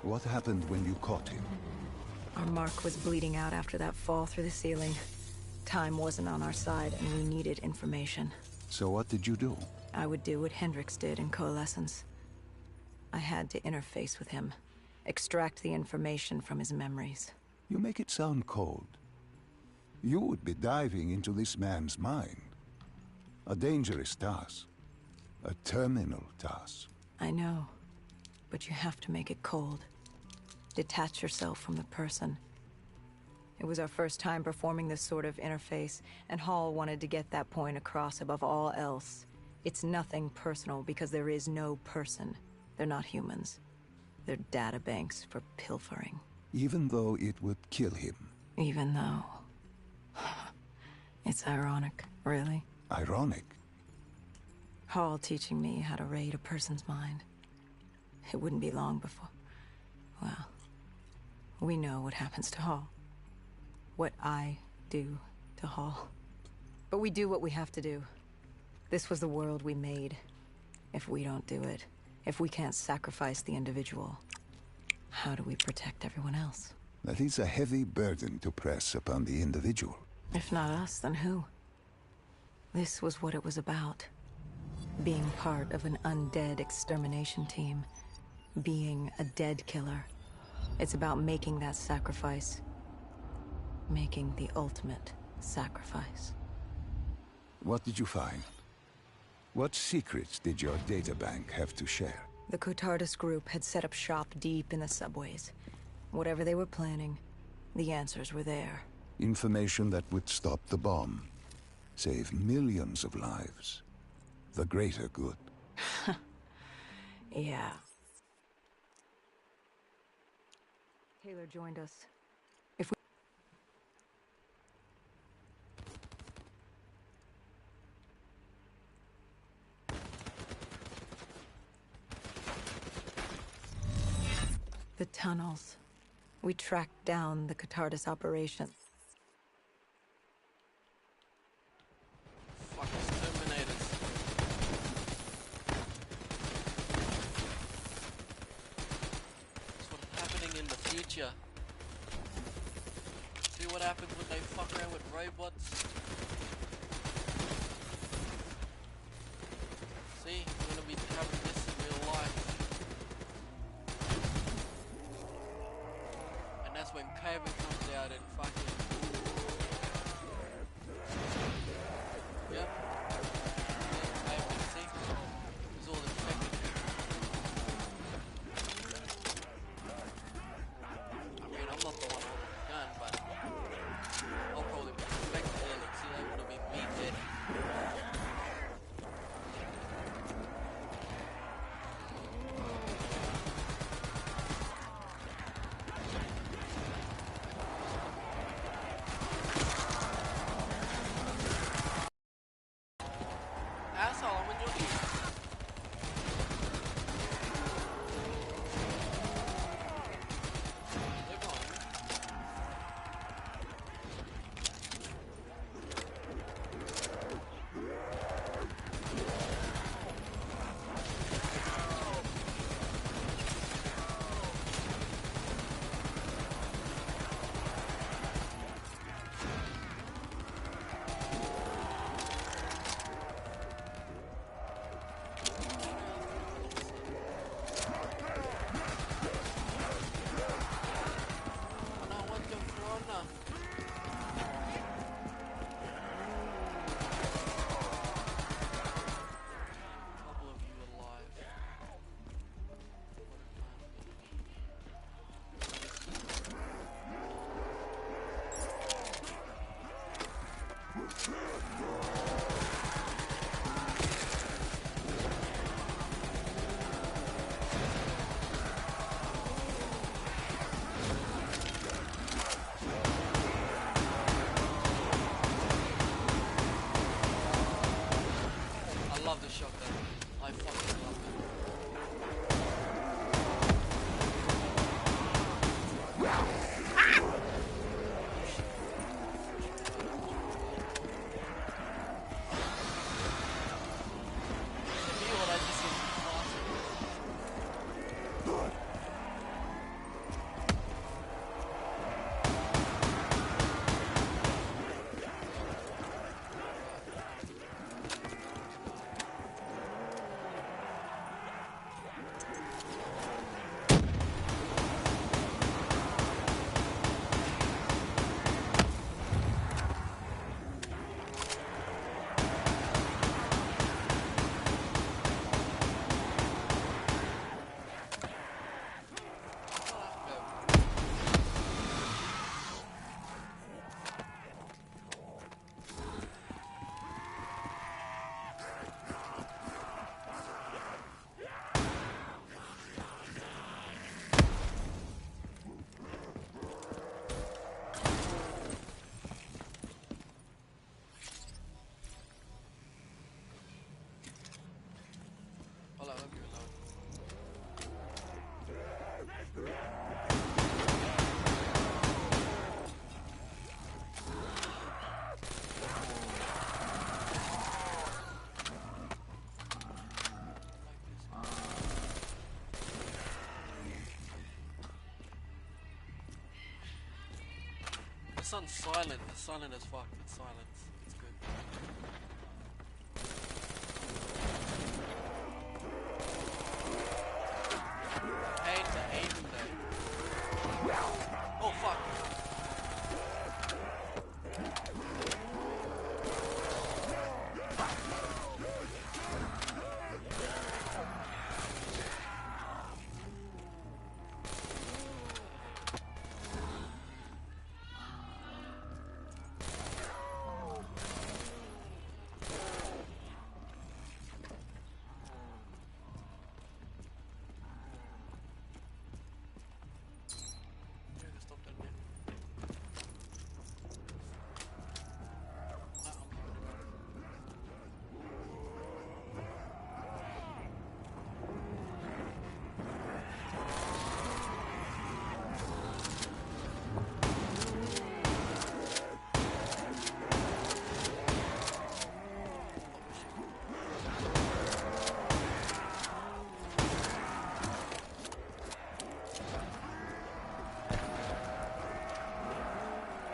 What happened when you caught him? Our mark was bleeding out after that fall through the ceiling. Time wasn't on our side, and we needed information. So what did you do? I would do what Hendrix did in Coalescence. I had to interface with him, extract the information from his memories. You make it sound cold. You would be diving into this man's mind. A dangerous task. A terminal task. I know, but you have to make it cold. Detach yourself from the person. It was our first time performing this sort of interface, and Hall wanted to get that point across above all else. It's nothing personal because there is no person. They're not humans. They're databanks for pilfering. Even though it would kill him. Even though... It's ironic, really. Ironic? Hall teaching me how to raid a person's mind. It wouldn't be long before... Well, we know what happens to Hall. What I do to Hall. But we do what we have to do. This was the world we made. If we don't do it, if we can't sacrifice the individual, how do we protect everyone else? That is a heavy burden to press upon the individual. If not us, then who? This was what it was about. Being part of an undead extermination team. Being a dead killer. It's about making that sacrifice. Making the ultimate sacrifice. What did you find? What secrets did your databank have to share? The Cotardus group had set up shop deep in the subways. Whatever they were planning, the answers were there. Information that would stop the bomb. Save millions of lives. The greater good. Yeah. Taylor joined us. If we... The tunnels. We tracked down the Cotardus operation. Fuck exterminators. That's what's happening in the future. See what happens when they fuck around with robots? See, we're gonna be having this in real life. And that's when COVID comes out and fucking... Yep. COVID, see? It's all infected people. I mean, I'm not the one holding the gun, but I'll probably be infected and it's able to be me dead. Asshole, I'm in your ear. Live on. No, what the corona? Couple of you alive. What a time. I love the shotgun. I fucking love it. it's on silent. It's silent as fuck. It's silence. It's good. I hate the aim though. Oh fuck.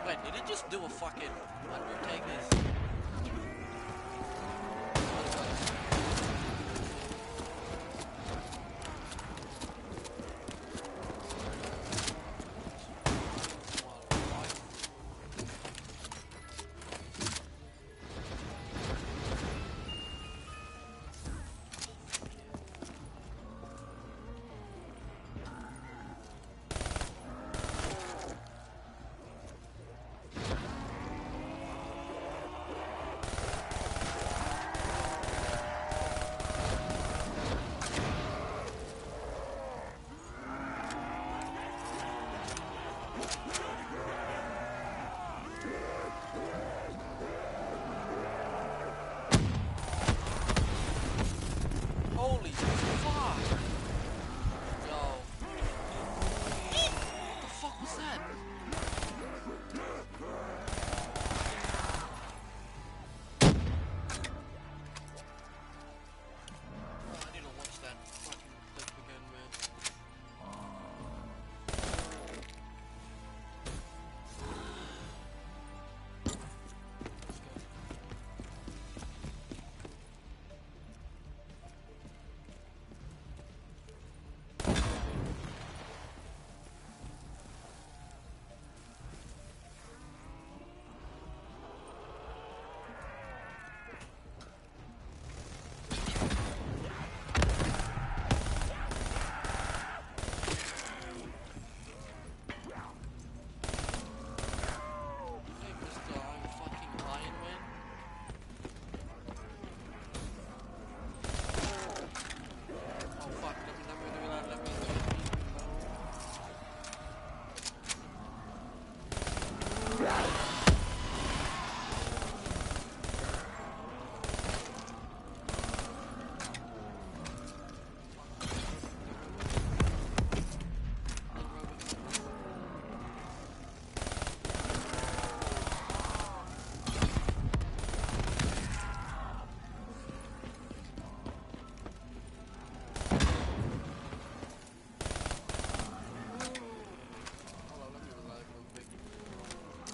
Wait, did it just do a fucking Undertaker's? Holy fuck! Yo. What the fuck was that? I need to watch that fucking clip again, man. Hey, Mr. I'm fucking Lion Man. Oh fuck, let me.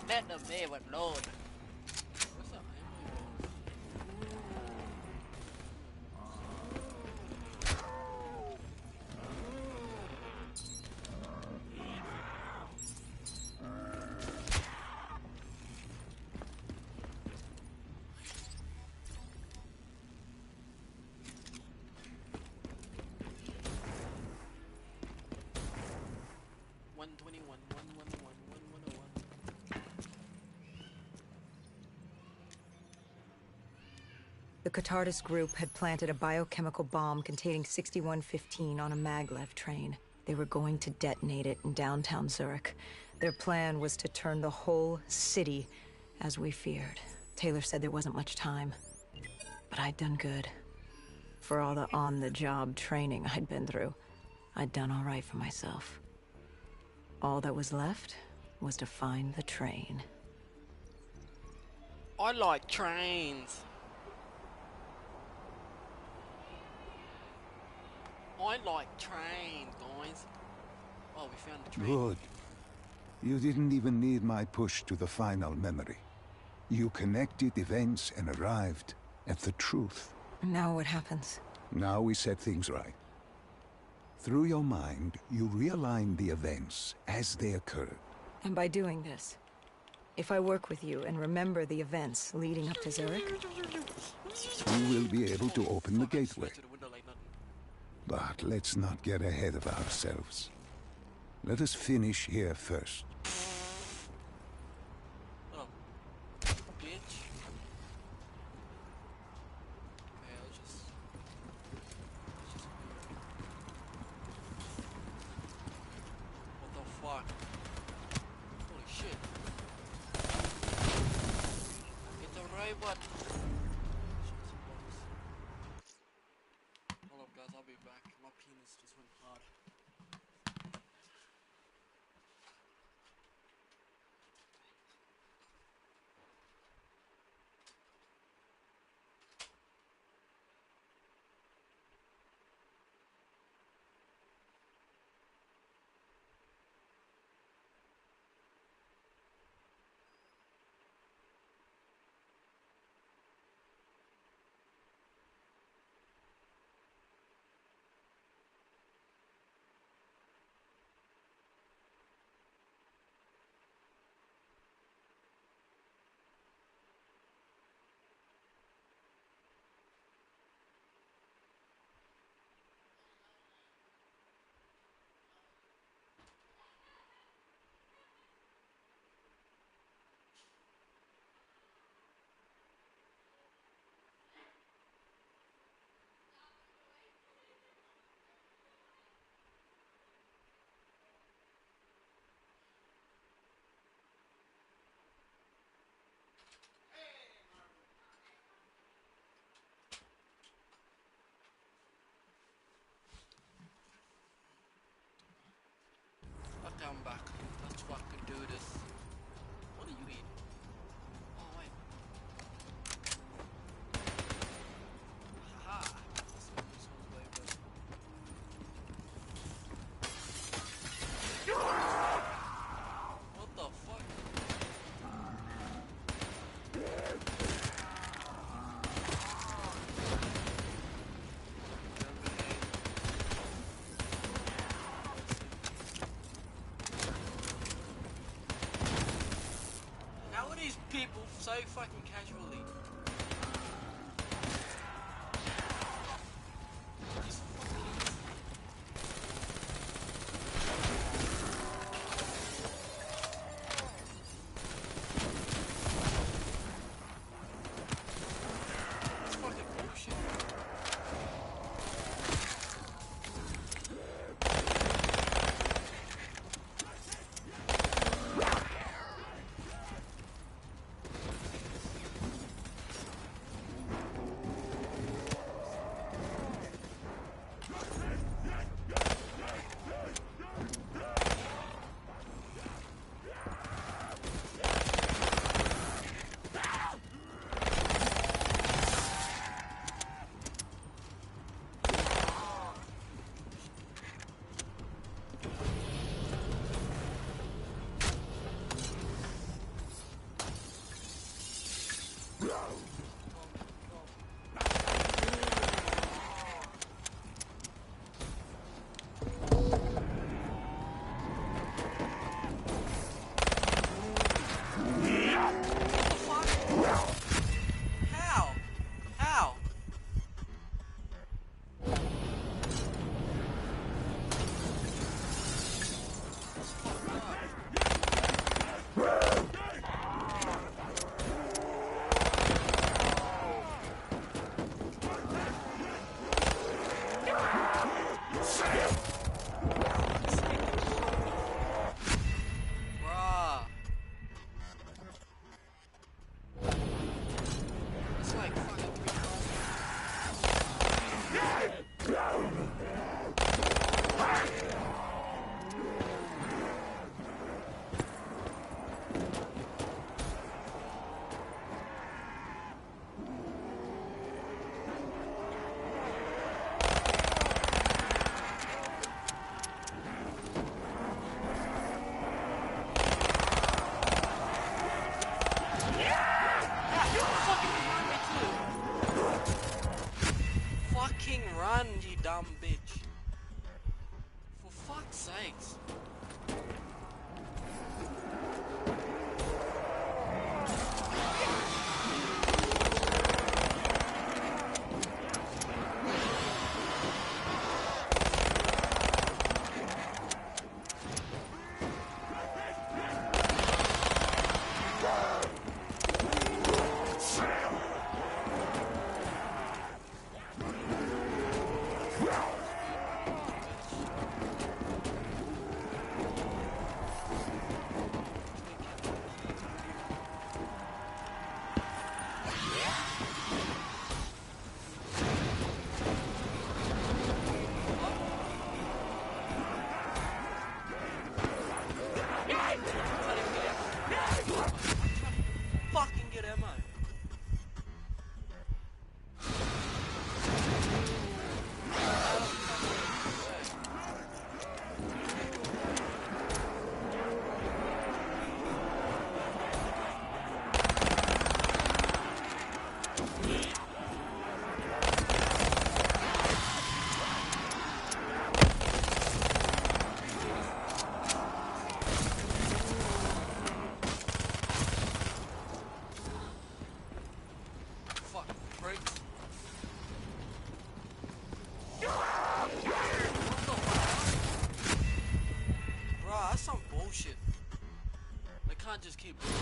Let the baby load. What's up, man? 121, 111, 1101. The Catardis group had planted a biochemical bomb containing 6115 on a maglev train. They were going to detonate it in downtown Zurich. Their plan was to turn the whole city as we feared. Taylor said there wasn't much time, but I'd done good. For all the on-the-job training I'd been through, I'd done all right for myself. All that was left was to find the train. I like trains. I like trains, guys. Oh, we found the train. Good. You didn't even need my push to the final memory. You connected events and arrived at the truth. Now what happens? Now we set things right. Through your mind, you realign the events as they occurred. And by doing this, if I work with you and remember the events leading up to Zurich, You will be able to open the gateway. To the window like nothing. But let's not get ahead of ourselves. Let us finish here first. Oh, bitch. Okay, let's just. What the fuck? Holy shit. Hit the right button. Hold up, guys, I'll be back. My penis just went hard. Okay, I'm back. Let's fucking do this. What are you eating? Oh, wait. Haha. This one's way better. What the fuck? How are these people so fucking casually? These fucking... It's fucking bullshit. run, you dumb bitch. For fuck's sakes. Fucking get ammo. Fucking pricks. Bruh, that's some bullshit. They can't just keep doing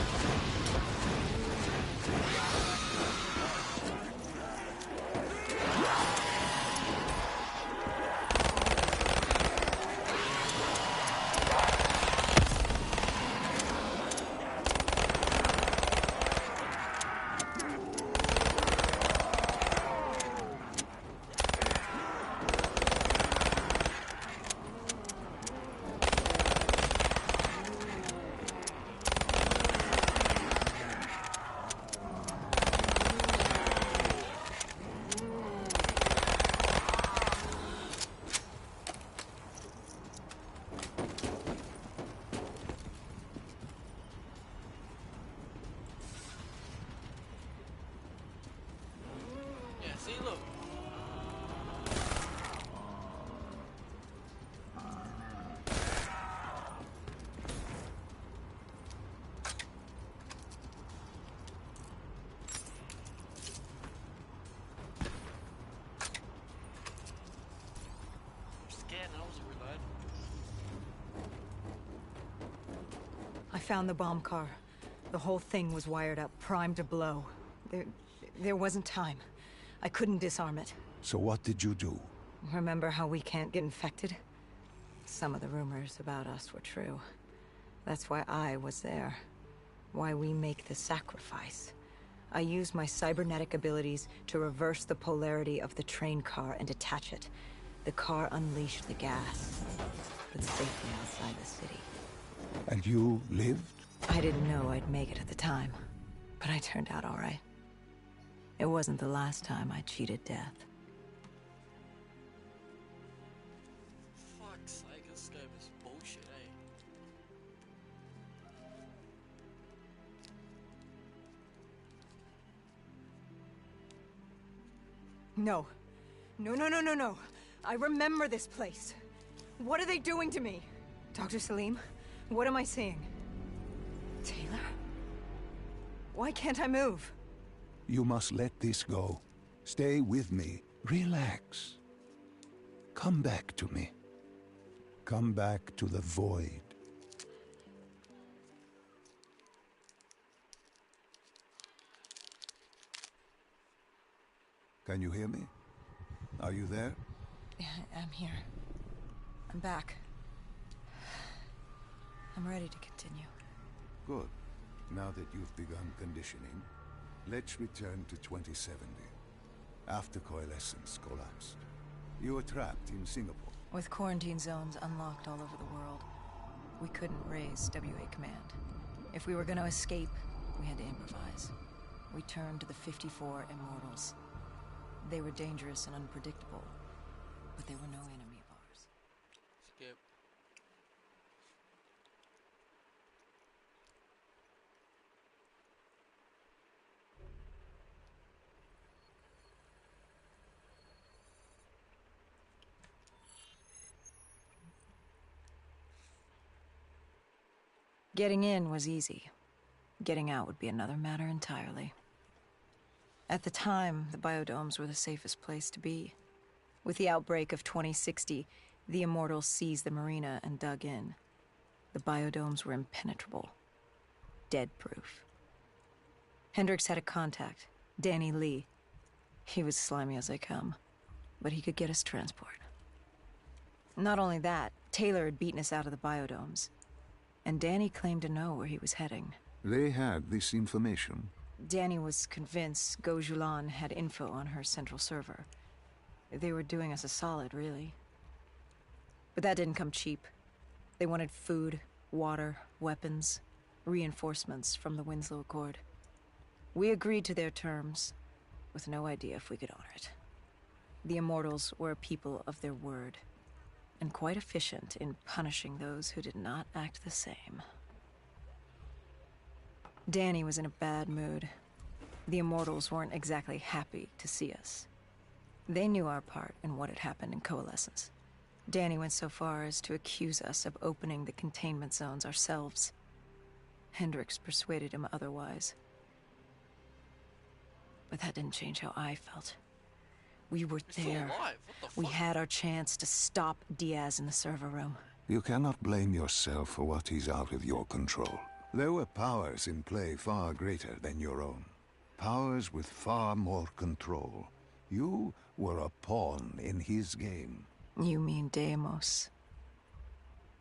Yeah, see, look. I'm scared and I was reload. I found the bomb car. The whole thing was wired up, primed to blow. There wasn't time. I couldn't disarm it. So what did you do? Remember how we can't get infected? Some of the rumors about us were true. That's why I was there. Why we make the sacrifice. I used my cybernetic abilities to reverse the polarity of the train car and detach it. The car unleashed the gas, but safely outside the city. And you lived? I didn't know I'd make it at the time, but I turned out all right. It wasn't the last time I cheated death. Fuck's sake, this scope is bullshit, eh? No. No. I remember this place. What are they doing to me? Dr. Salim, what am I seeing? Taylor? Why can't I move? You must let this go. Stay with me. Relax. Come back to me. Come back to the void. Can you hear me? Are you there? Yeah, I'm here. I'm back. I'm ready to continue. Good. Now that you've begun conditioning, let's return to 2070. After coalescence collapsed. You were trapped in Singapore. With quarantine zones unlocked all over the world, we couldn't raise WA command. If we were going to escape, we had to improvise. We turned to the 54 Immortals. They were dangerous and unpredictable, but they were no enemy of ours. Skip. Getting in was easy. Getting out would be another matter entirely. At the time, the biodomes were the safest place to be. With the outbreak of 2060, the Immortals seized the marina and dug in. The biodomes were impenetrable. Dead-proof. Hendricks had a contact, Danny Lee. He was slimy as they come, but he could get us transport. Not only that, Taylor had beaten us out of the biodomes, and Danny claimed to know where he was heading. They had this information. Danny was convinced Gojulan had info on her central server. They were doing us a solid, really. But that didn't come cheap. They wanted food, water, weapons, reinforcements from the Winslow Accord. We agreed to their terms, with no idea if we could honor it. The Immortals were a people of their word, and quite efficient in punishing those who did not act the same. Danny was in a bad mood. The Immortals weren't exactly happy to see us. They knew our part in what had happened in Coalescence. Danny went so far as to accuse us of opening the containment zones ourselves. Hendricks persuaded him otherwise. But that didn't change how I felt. We were there. We had our chance to stop Diaz in the server room. You cannot blame yourself for what is out of your control. There were powers in play far greater than your own. Powers with far more control. You were a pawn in his game. You mean Deimos?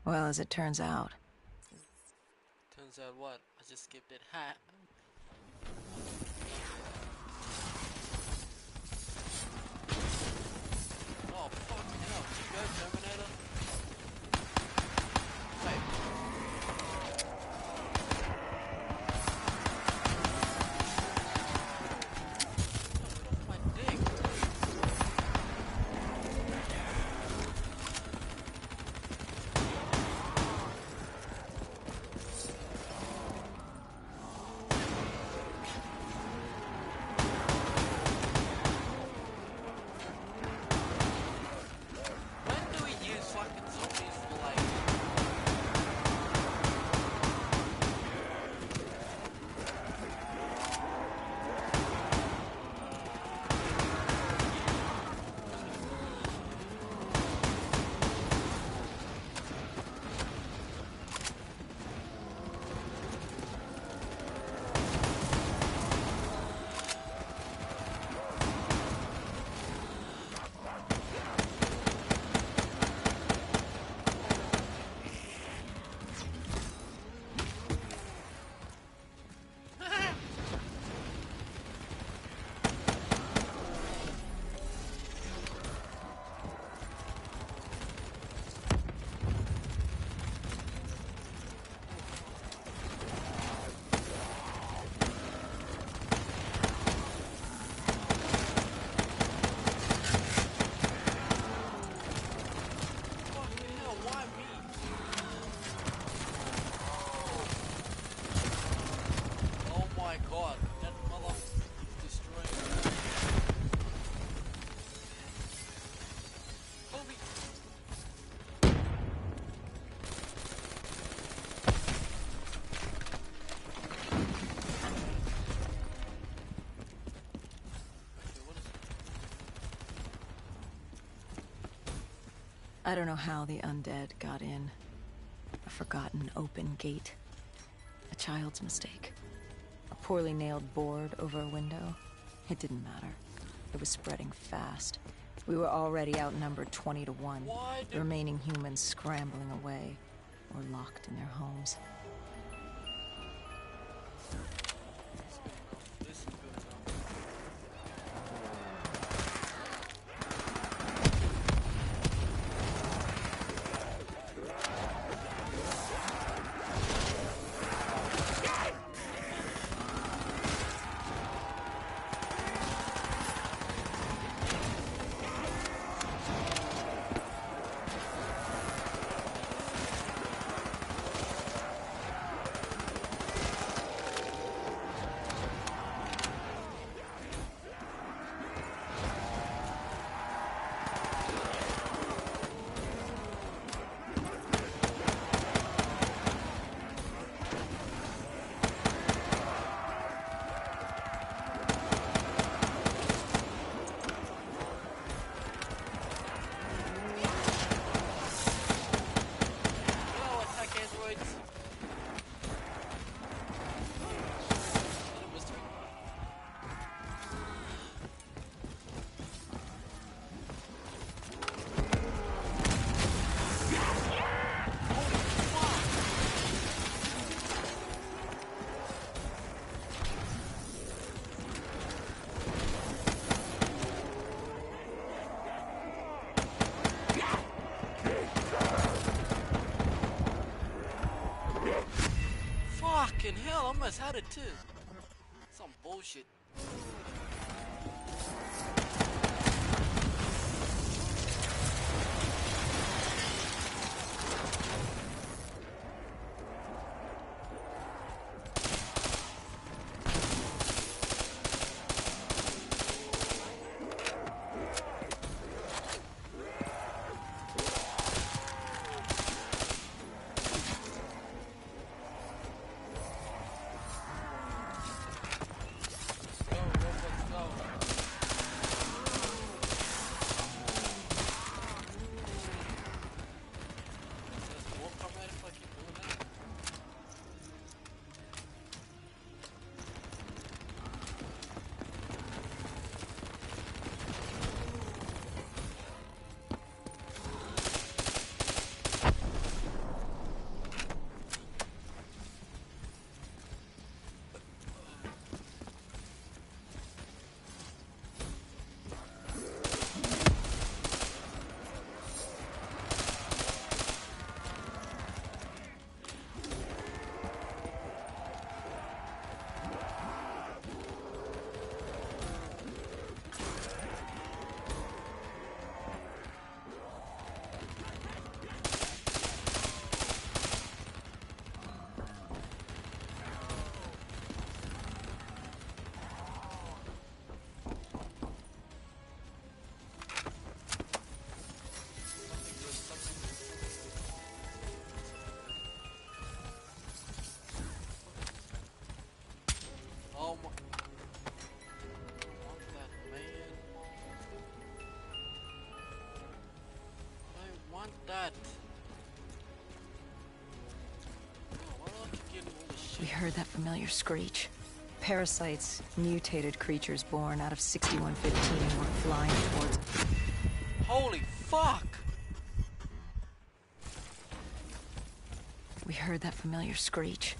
Well, as it turns out. Turns out what? I just skipped it. Hat. Oh, fucking hell. Did you go, Terminator? Wait. My dick. When do we use fucking zombies for like... Fucking hell, why me? Oh my god, that mother destroying me. Holy... Okay, what is it? I don't know how the undead got in. A forgotten open gate. A child's mistake. A poorly nailed board over a window. It didn't matter. It was spreading fast. We were already outnumbered 20 to 1. Why The did... remaining humans scrambling away or locked in their homes. This is good enough. must have it too. Some bullshit. Oh my. I want that, man. I want that. Oh, why do I keep getting all this shit? We heard that familiar screech. Parasites, mutated creatures born out of 6115 were flying towards... Holy fuck! We heard that familiar screech.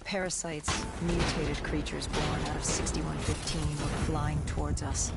Parasites, mutated creatures born out of 6115 were flying towards us.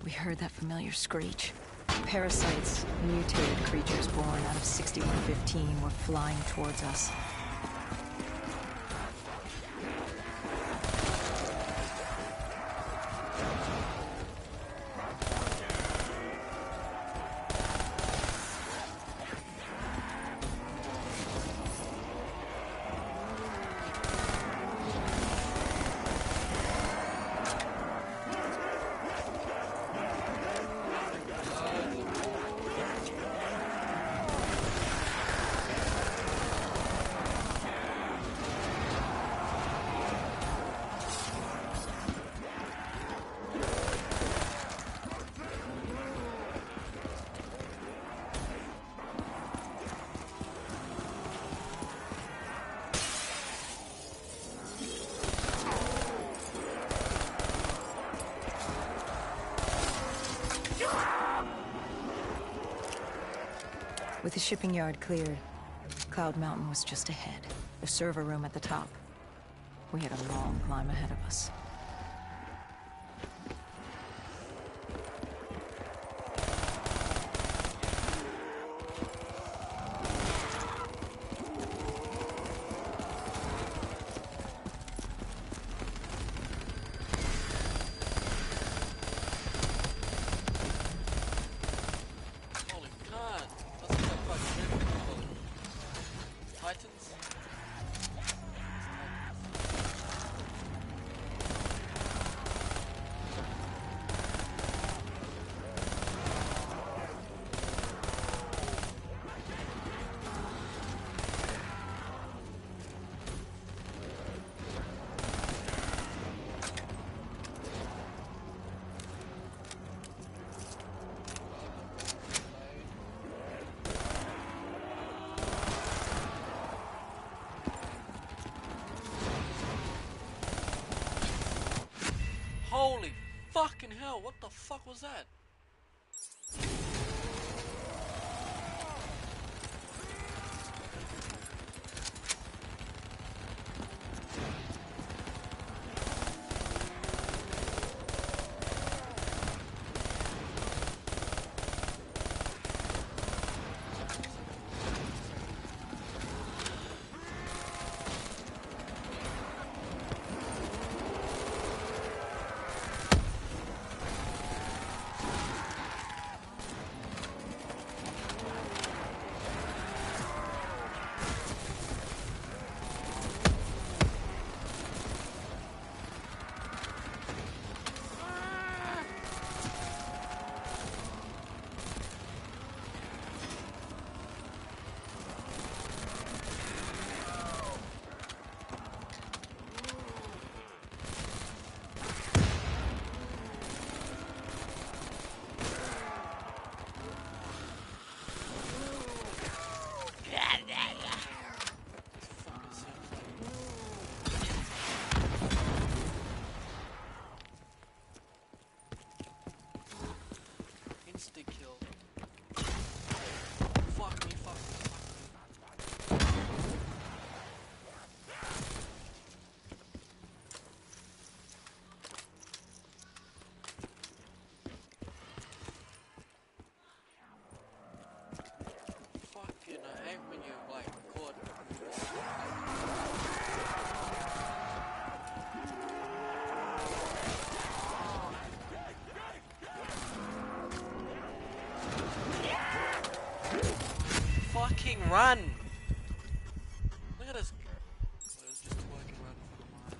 We heard that familiar screech. Parasites, mutated creatures born out of 6115 were flying towards us. With the shipping yard cleared, Cloud Mountain was just ahead. The server room at the top. We had a long climb ahead of us. Fucking hell, what the fuck was that? Insta kill. Fuck me, fuck me, fuck me. Fucking, I hate when you like record. Fucking run! Look at this. Oh, it's just twerking right in front of my eyes.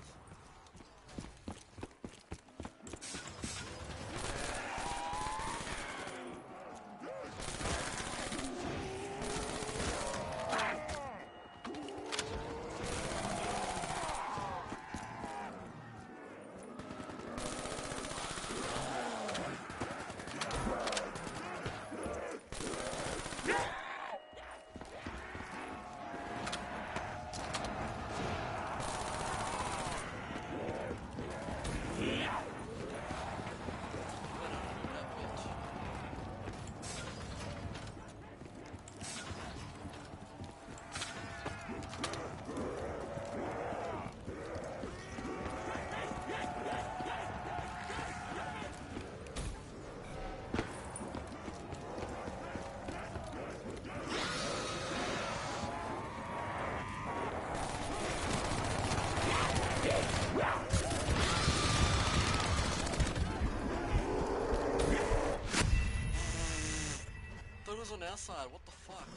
Thought it was on our side, what the fuck?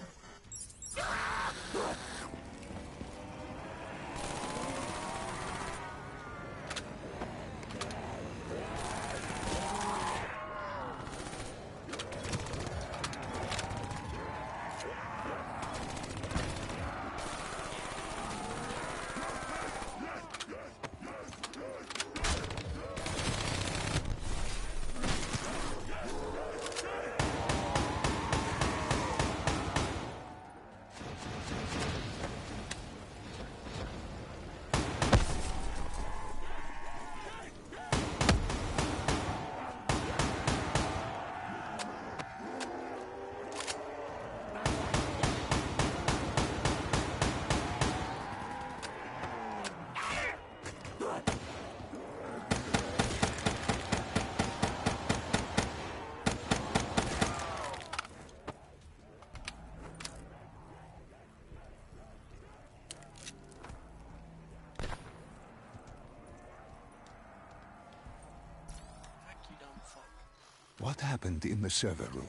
What happened in the server room?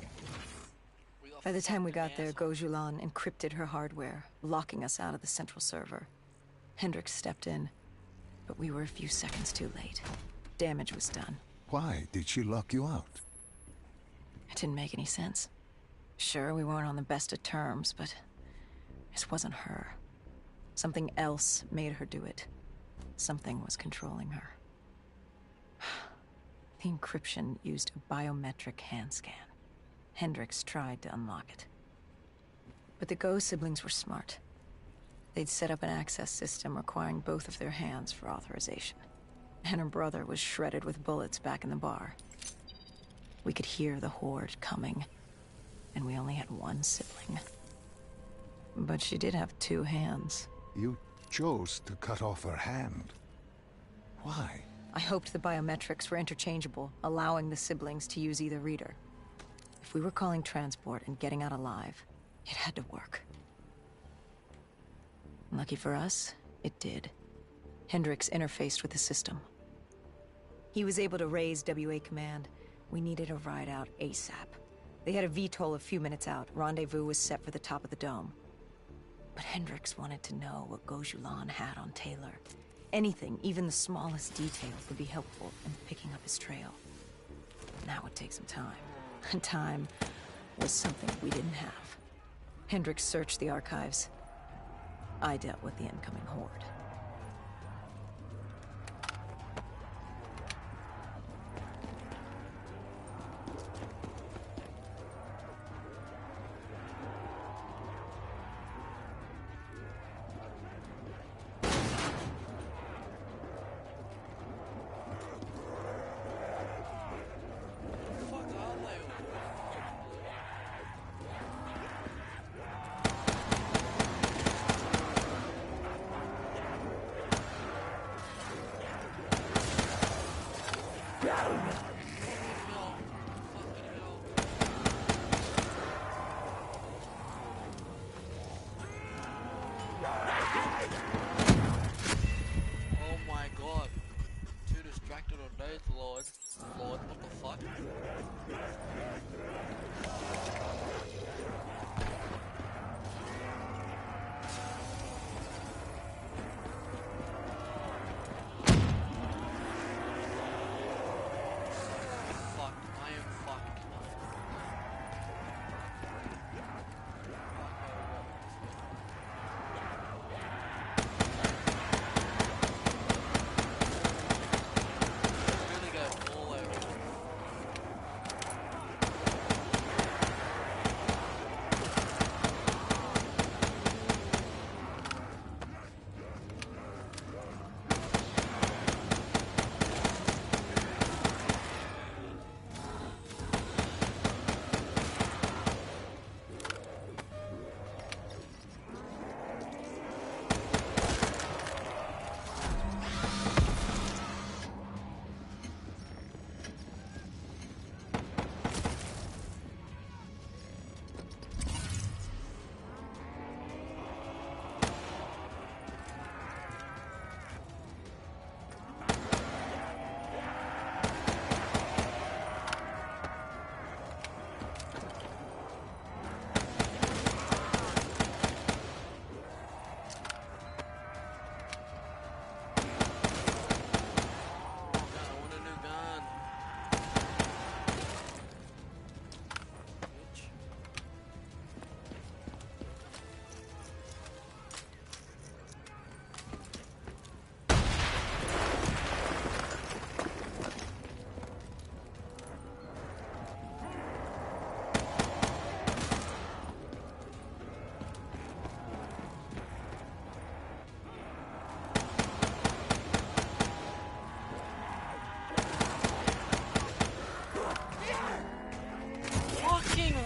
By the time we got there, Gojulan encrypted her hardware, locking us out of the central server. Hendricks stepped in, but we were a few seconds too late. Damage was done. Why did she lock you out? It didn't make any sense. Sure, we weren't on the best of terms, but this wasn't her. Something else made her do it. Something was controlling her. The encryption used a biometric hand scan. Hendricks tried to unlock it. But the Go siblings were smart. They'd set up an access system requiring both of their hands for authorization. and her brother was shredded with bullets back in the bar. We could hear the horde coming, and we only had one sibling. But she did have two hands. You chose to cut off her hand. Why? I hoped the biometrics were interchangeable, allowing the siblings to use either reader. If we were calling transport and getting out alive, it had to work. Lucky for us, it did. Hendricks interfaced with the system. He was able to raise WA command. We needed a ride out ASAP. They had a VTOL a few minutes out. Rendezvous was set for the top of the dome. But Hendricks wanted to know what Gojulan had on Taylor. Anything, even the smallest detail, would be helpful in picking up his trail. That would take some time. And time was something we didn't have. Hendricks searched the archives. I dealt with the incoming horde.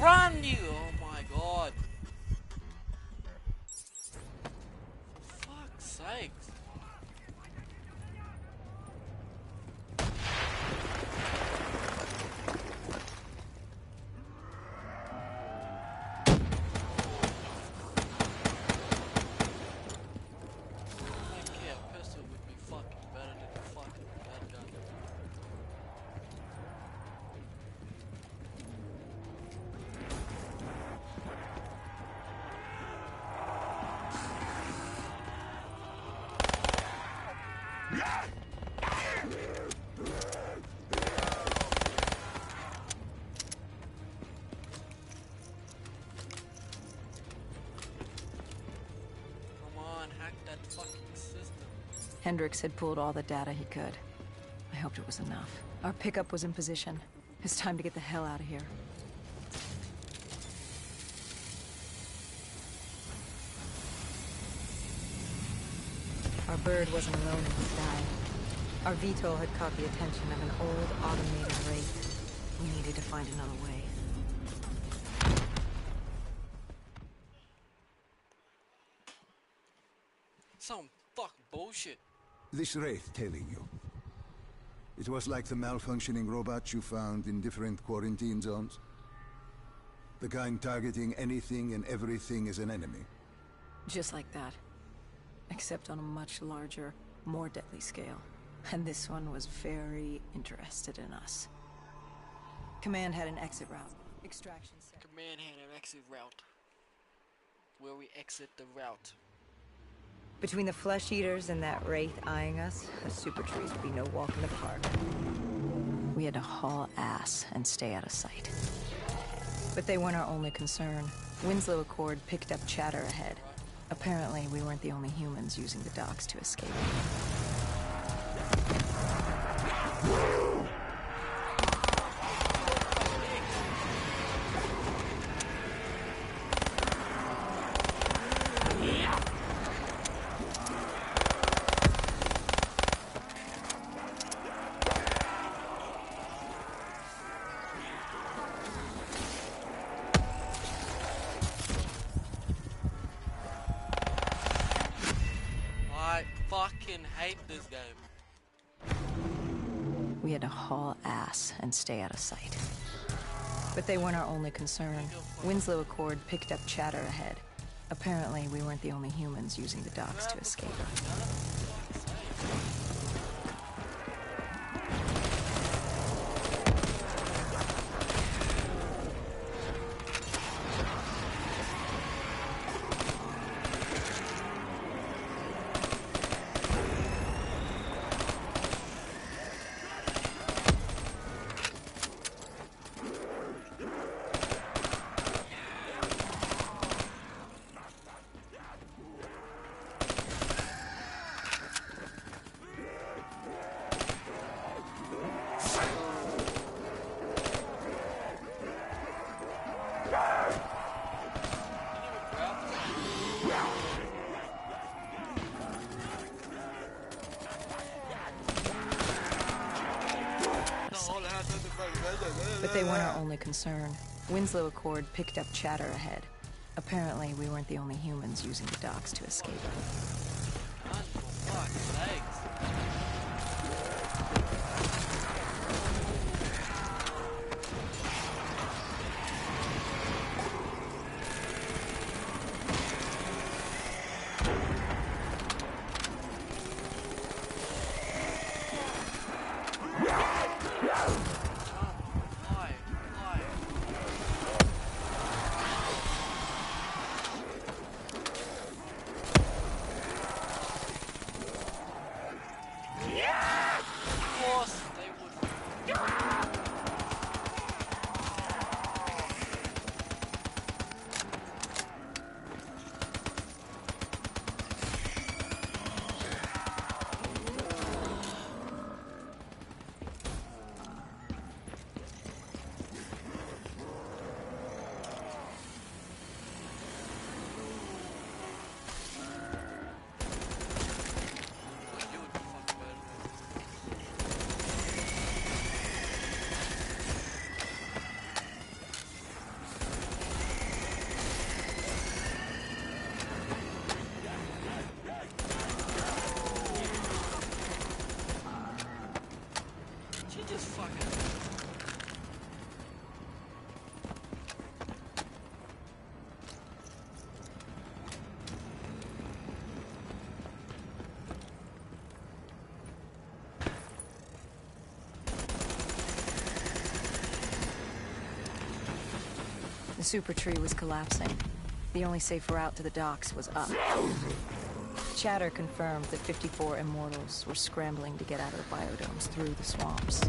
Run, you! Oh my god. For fuck's sakes. Okay, a pistol would be fucking better than a fucking bad gun. Hendricks had pulled all the data he could. I hoped it was enough. Our pickup was in position. It's time to get the hell out of here. Our bird wasn't alone in the sky. Our VTOL had caught the attention of an old, automated wraith. We needed to find another way. Some fucking bullshit. This wraith telling you. It was like the malfunctioning robots you found in different quarantine zones. The kind targeting anything and everything as an enemy. Just like that. Except on a much larger, more deadly scale. And this one was very interested in us. Command had an exit route. Extraction set. Command had an exit route. Where we exit the route. Between the flesh eaters and that wraith eyeing us, the super trees would be no walk in the park. We had to haul ass and stay out of sight. But they weren't our only concern. Winslow Accord picked up chatter ahead. Apparently, we weren't the only humans using the docks to escape. I fucking hate this game. We had to haul ass and stay out of sight. But they weren't our only concern. Winslow Accord picked up chatter ahead. Apparently, we weren't the only humans using the docks to escape. But they weren't our only concern. Winslow Accord picked up chatter ahead. Apparently, we weren't the only humans using the docks to escape. The super tree was collapsing. The only safe route to the docks was up. Chatter confirmed that 54 immortals were scrambling to get out of the biodomes through the swamps.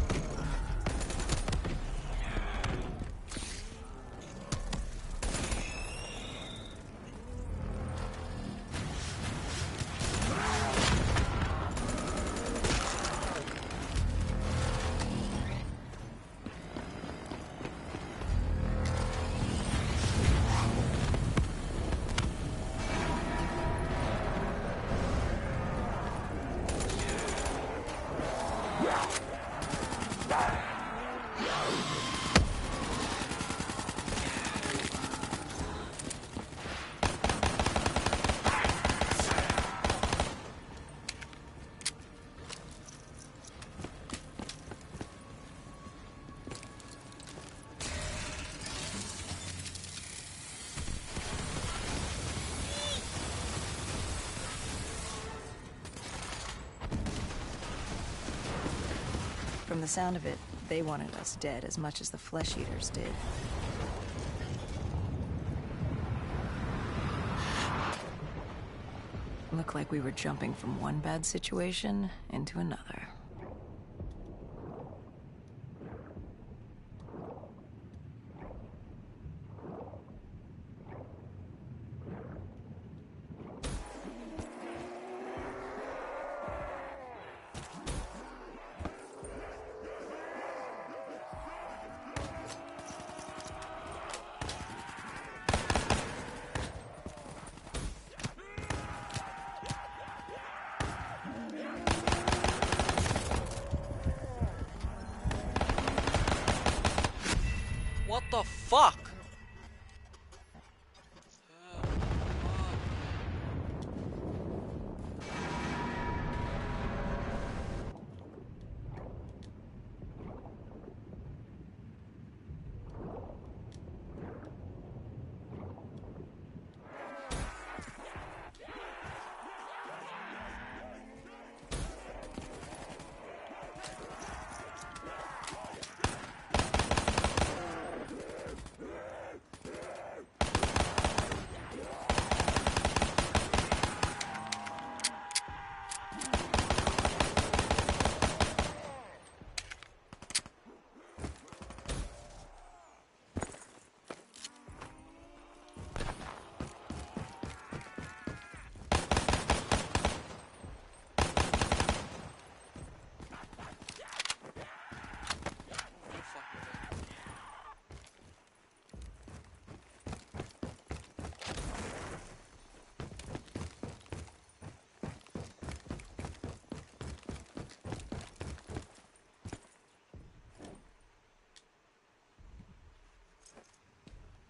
the sound of it, they wanted us dead as much as the flesh eaters did. Looked like we were jumping from one bad situation into another. What the fuck?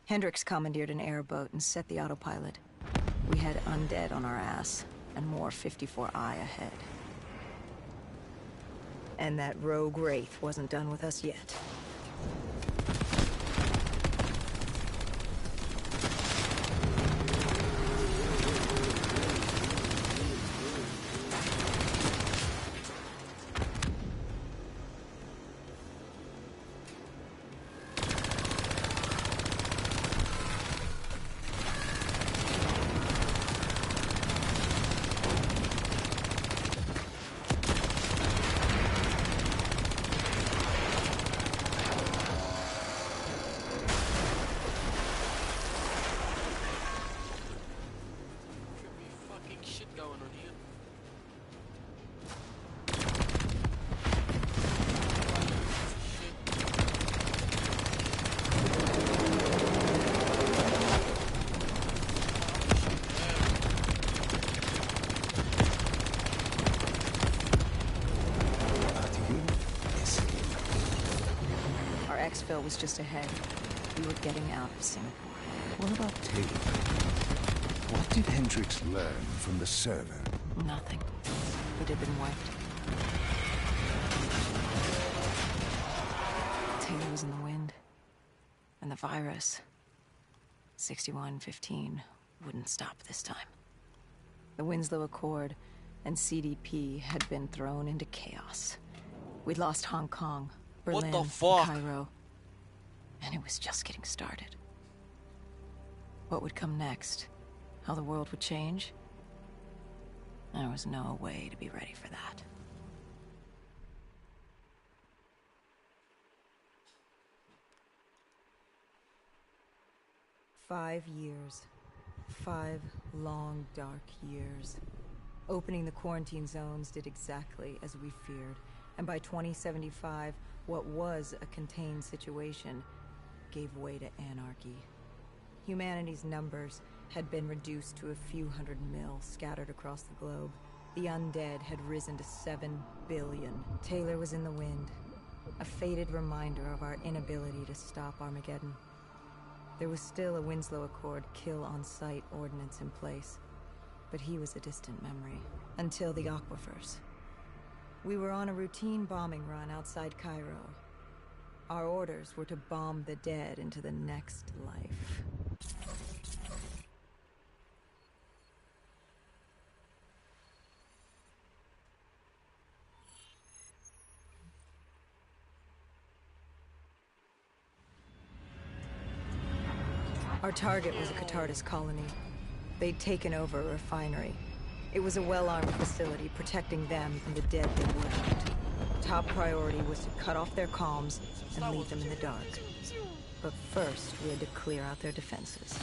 Hendricks commandeered an airboat and set the autopilot. We had undead on our ass, and more 54I ahead. And that rogue wraith wasn't done with us yet. Exfil was just ahead. We were getting out of Singapore. What about Taylor? What did Hendricks learn from the server? Nothing. It had been wiped. Taylor was in the wind. And the virus, 6115, wouldn't stop this time. The Winslow Accord and CDP had been thrown into chaos. We'd lost Hong Kong, Berlin, what the fuck? Cairo. And it was just getting started. What would come next? How the world would change? There was no way to be ready for that. "5 years. 5 long, dark years. Opening the quarantine zones did exactly as we feared. And by 2075, what was a contained situation gave way to anarchy. Humanity's numbers had been reduced to a few hundred mil scattered across the globe. The undead had risen to 7 billion. Taylor was in the wind, a faded reminder of our inability to stop Armageddon. There was still a Winslow Accord kill-on-sight ordinance in place, but he was a distant memory. Until the aquifers. We were on a routine bombing run outside Cairo. Our orders were to bomb the dead into the next life. Our target was a Catardus colony. They'd taken over a refinery. It was a well-armed facility protecting them and the dead they left. Top priority was to cut off their comms and leave them in the dark. But first, we had to clear out their defenses.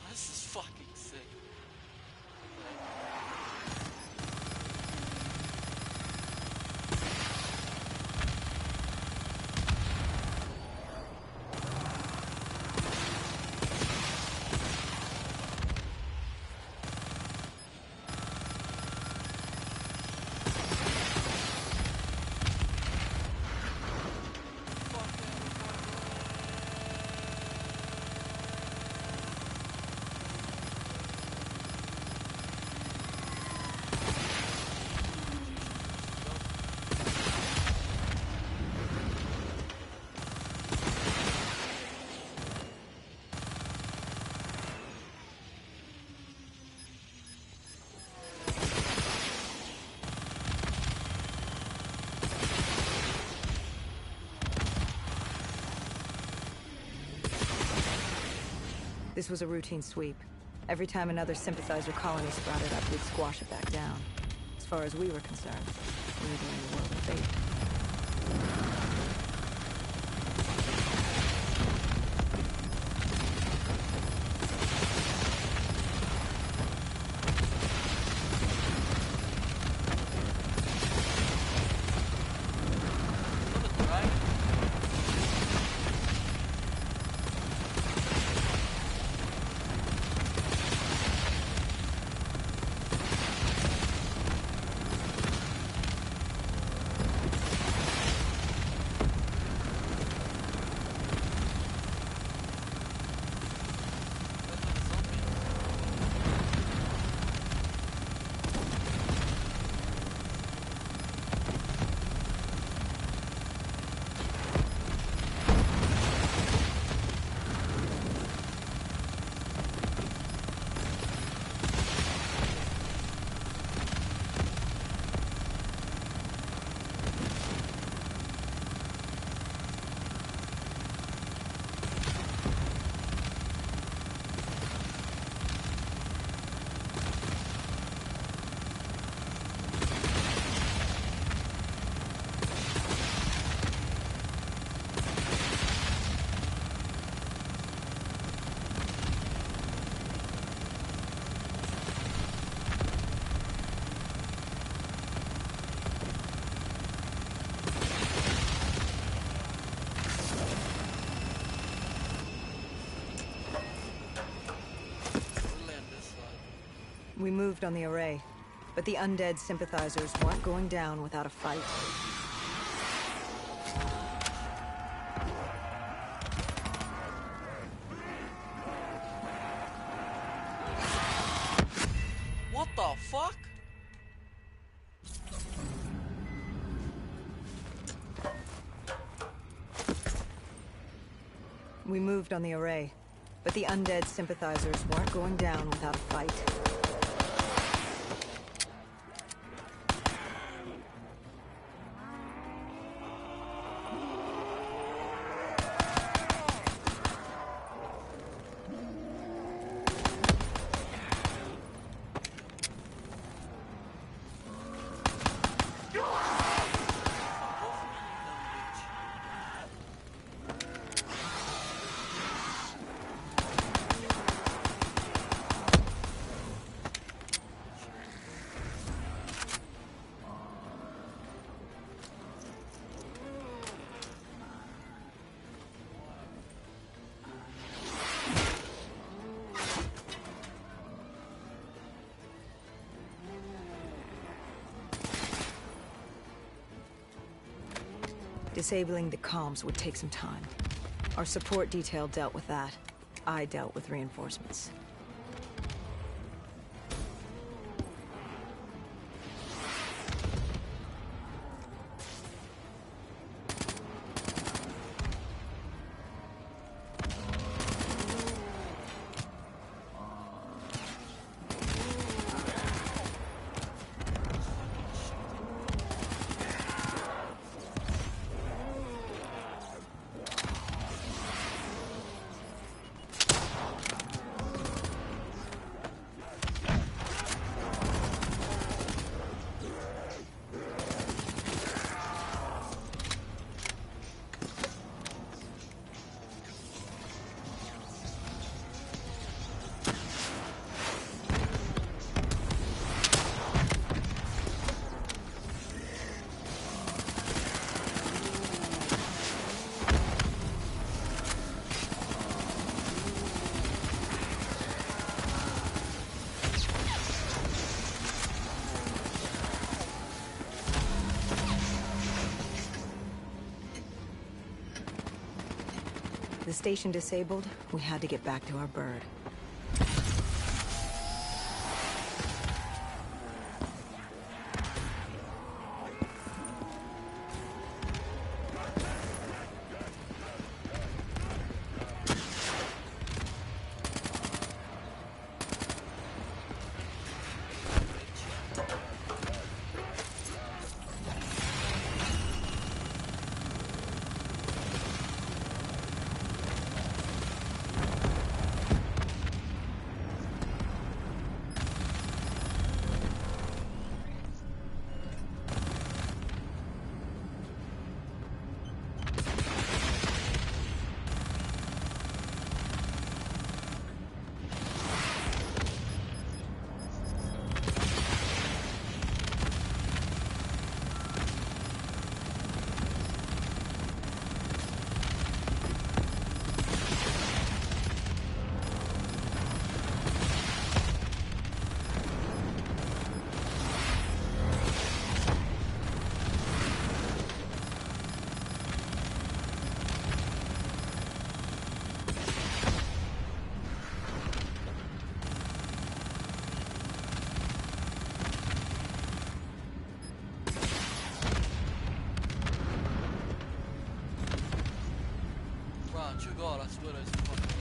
This is fucking sick. This was a routine sweep. Every time another sympathizer colony sprouted up, we'd squash it back down. As far as we were concerned, we were doing the world a favor. We moved on the array, but the undead sympathizers weren't going down without a fight. What the fuck? We moved on the array, but the undead sympathizers weren't going down without a fight. Disabling the comms would take some time. Our support detail dealt with that. I dealt with reinforcements. The station disabled, we had to get back to our bird. God, I swear there's fucking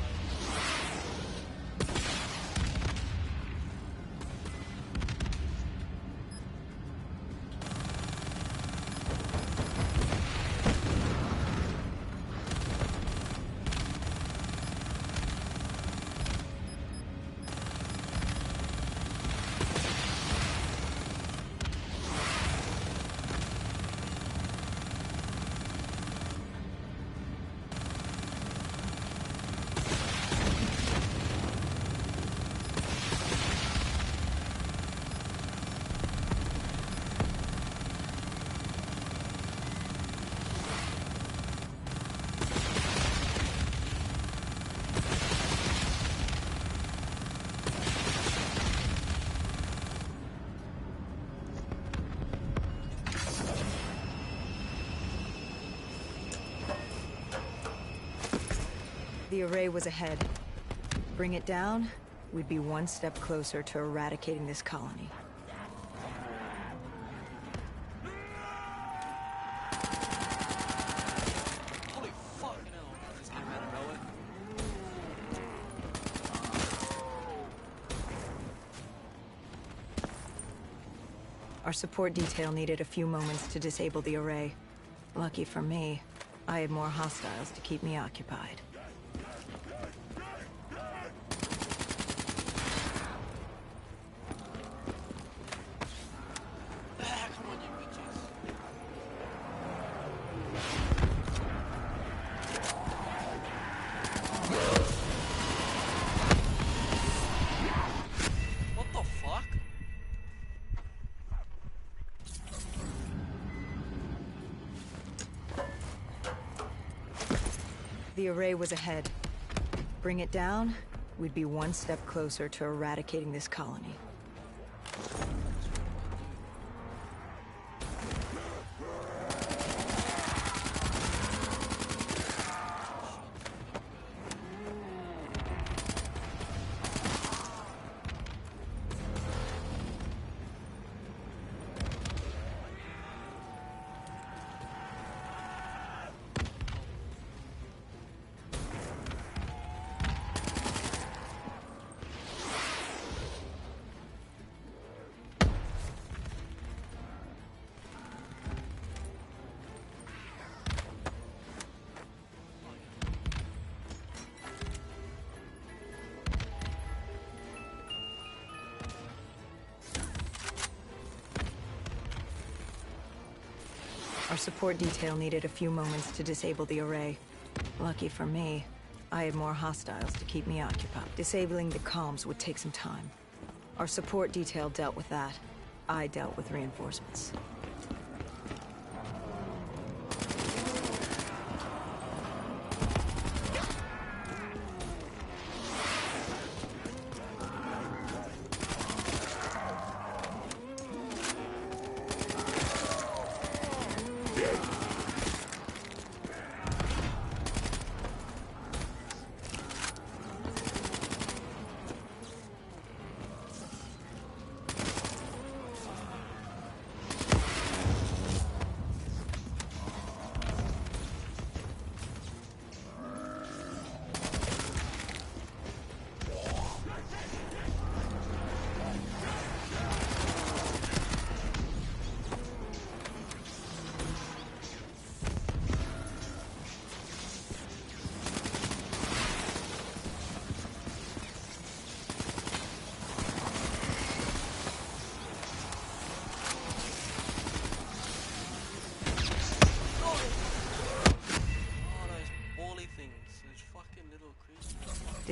The array was ahead. Bring it down, we'd be one step closer to eradicating this colony. holy fucking hell! This came out of nowhere. Our support detail needed a few moments to disable the array. Lucky for me, I had more hostiles to keep me occupied. Come on, you bitches. What the fuck? The array was ahead. Bring it down, we'd be one step closer to eradicating this colony. Our support detail needed a few moments to disable the array. Lucky for me, I had more hostiles to keep me occupied. Disabling the comms would take some time. Our support detail dealt with that. I dealt with reinforcements.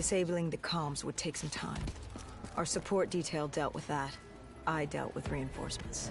Disabling the comms would take some time. Our support detail dealt with that. I dealt with reinforcements.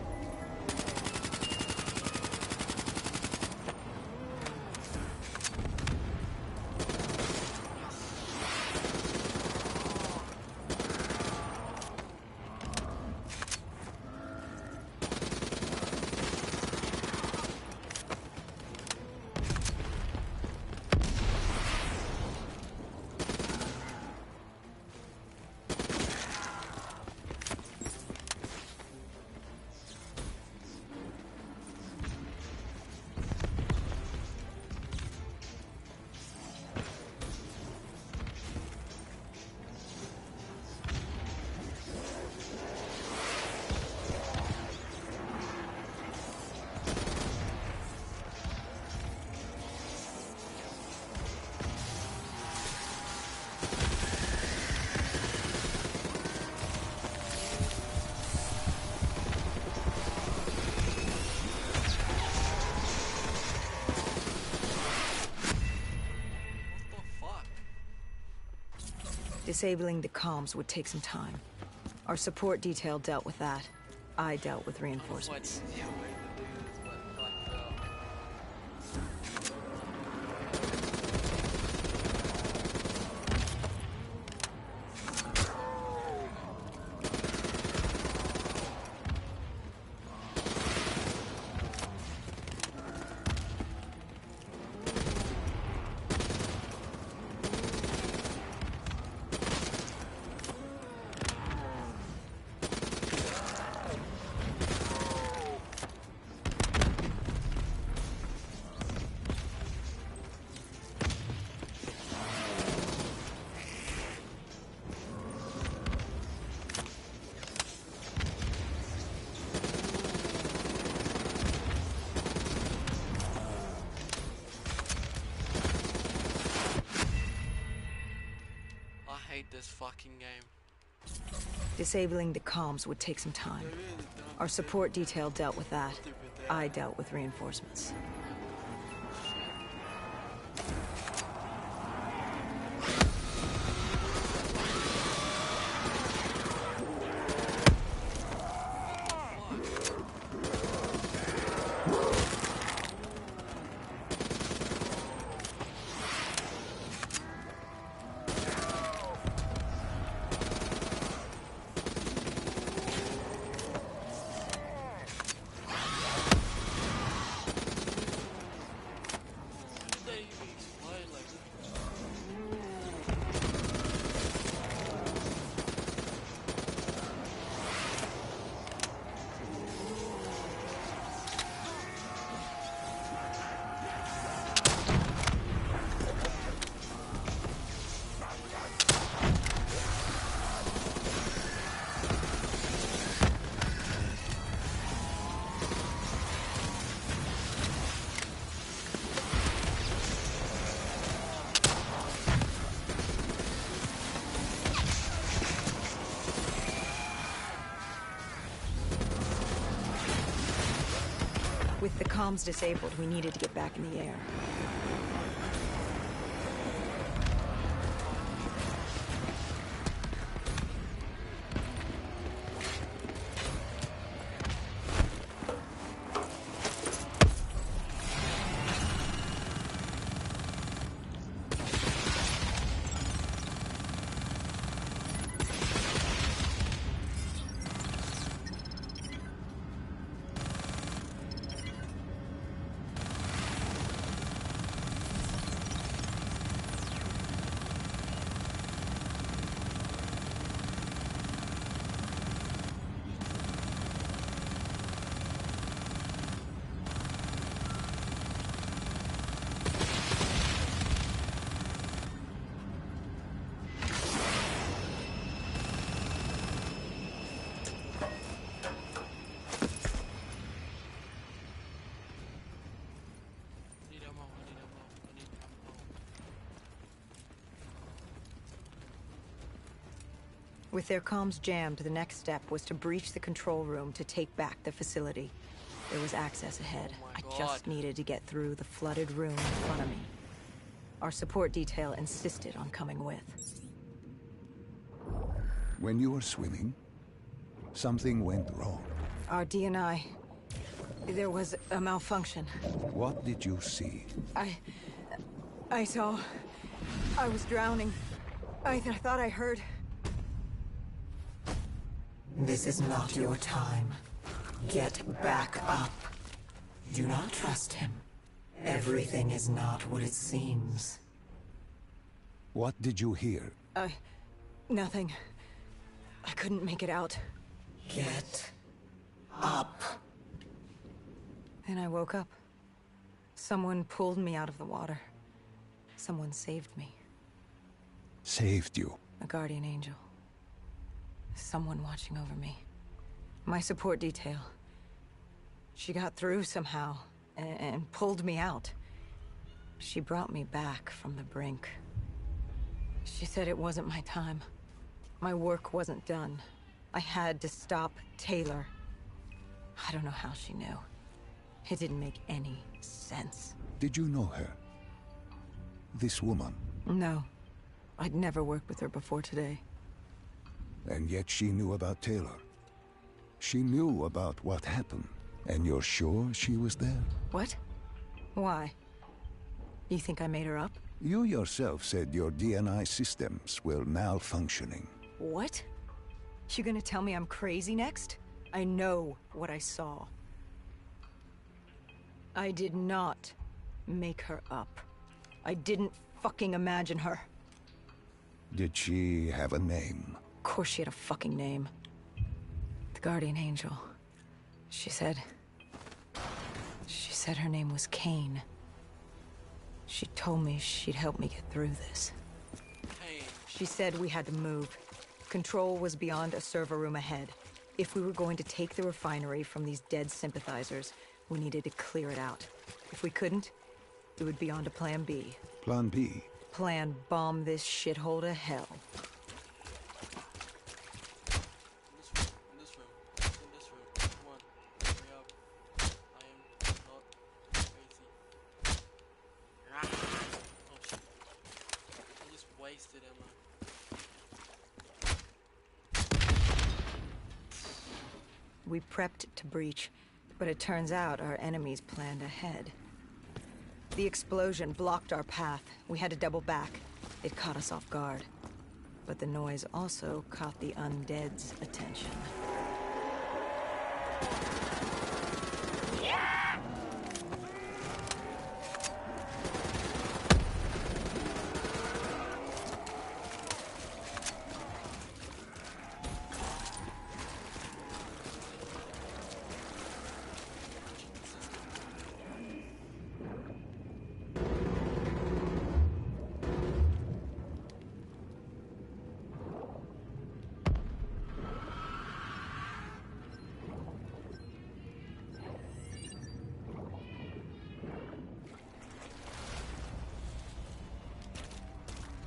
Disabling the comms would take some time. Our support detail dealt with that. I dealt with reinforcements. I hate this fucking game. Disabling the comms would take some time. Our support detail dealt with that. I dealt with reinforcements. With the comms disabled, we needed to get back in the air. With their comms jammed, the next step was to breach the control room to take back the facility. There was access ahead. I just needed to get through the flooded room in front of me. Our support detail insisted on coming with. When you were swimming, something went wrong. Our D&I. There was a malfunction. What did you see? I saw... I was drowning. I thought I heard... This is not your time. Get back up. Do not trust him. Everything is not what it seems. What did you hear? Nothing. I couldn't make it out. Get up. Then I woke up. Someone pulled me out of the water. Someone saved me. Saved you? A guardian angel. Someone watching over me. My support detail. She got through somehow, and pulled me out. She brought me back from the brink. She said it wasn't my time. My work wasn't done. I had to stop Taylor. I don't know how she knew. It didn't make any sense. Did you know her? This woman? No. I'd never worked with her before today. And yet she knew about Taylor. She knew about what happened. And you're sure she was there? What? Why? You think I made her up? You yourself said your D&I systems were malfunctioning. What? You gonna tell me I'm crazy next? I know what I saw. I did not make her up. I didn't fucking imagine her. Did she have a name? Of course she had a fucking name. The Guardian Angel. She said her name was Kane. She told me she'd help me get through this. Kane. She said we had to move. Control was beyond a server room ahead. If we were going to take the refinery from these dead sympathizers, we needed to clear it out. If we couldn't, it would be on to Plan B. Plan B? Plan bomb this shithole to hell. In this room. Come on. Hurry up. I am not crazy. Oh shit. I just wasted ammo. We prepped to breach, but it turns out our enemies planned ahead. The explosion blocked our path. We had to double back. It caught us off guard. But the noise also caught the undead's attention.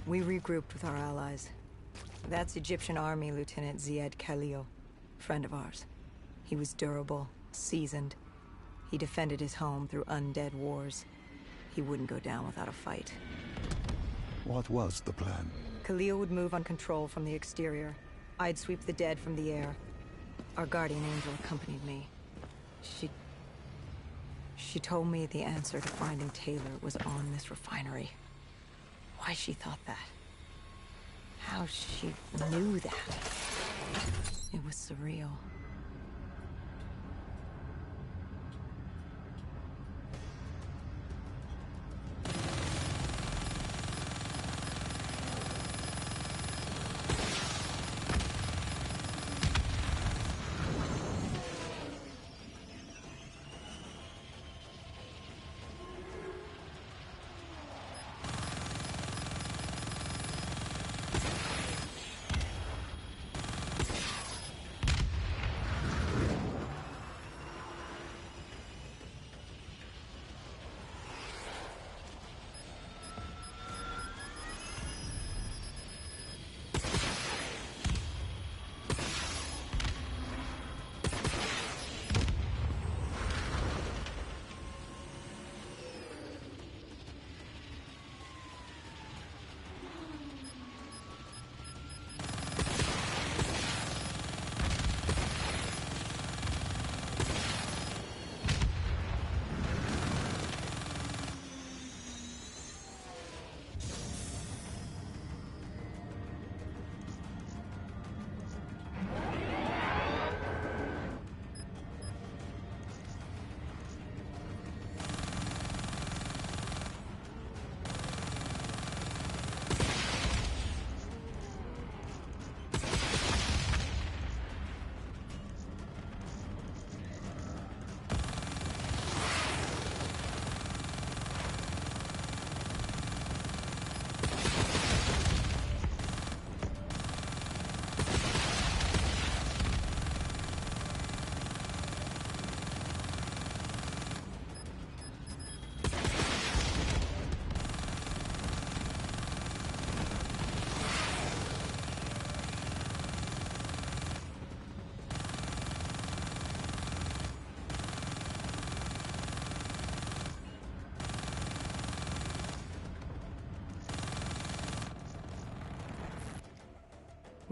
We regrouped with our allies. That's Egyptian Army Lieutenant Ziad Khalil, friend of ours. He was durable, seasoned. He defended his home through undead wars. He wouldn't go down without a fight. What was the plan? Khalil would move on control from the exterior. I'd sweep the dead from the air. Our guardian angel accompanied me. She told me the answer to finding Taylor was on this refinery. Why she thought that. How she knew that. It was surreal.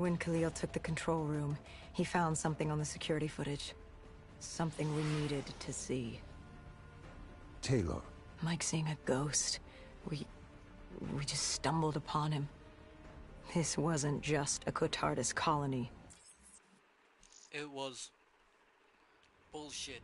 When Khalil took the control room, he found something on the security footage. Something we needed to see. Taylor. Like seeing a ghost. We just stumbled upon him. This wasn't just a Cotardis colony. It was bullshit.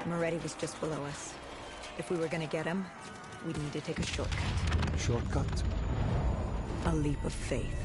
Moretti was just below us. If we were gonna get him, we'd need to take a shortcut. Shortcut? A leap of faith.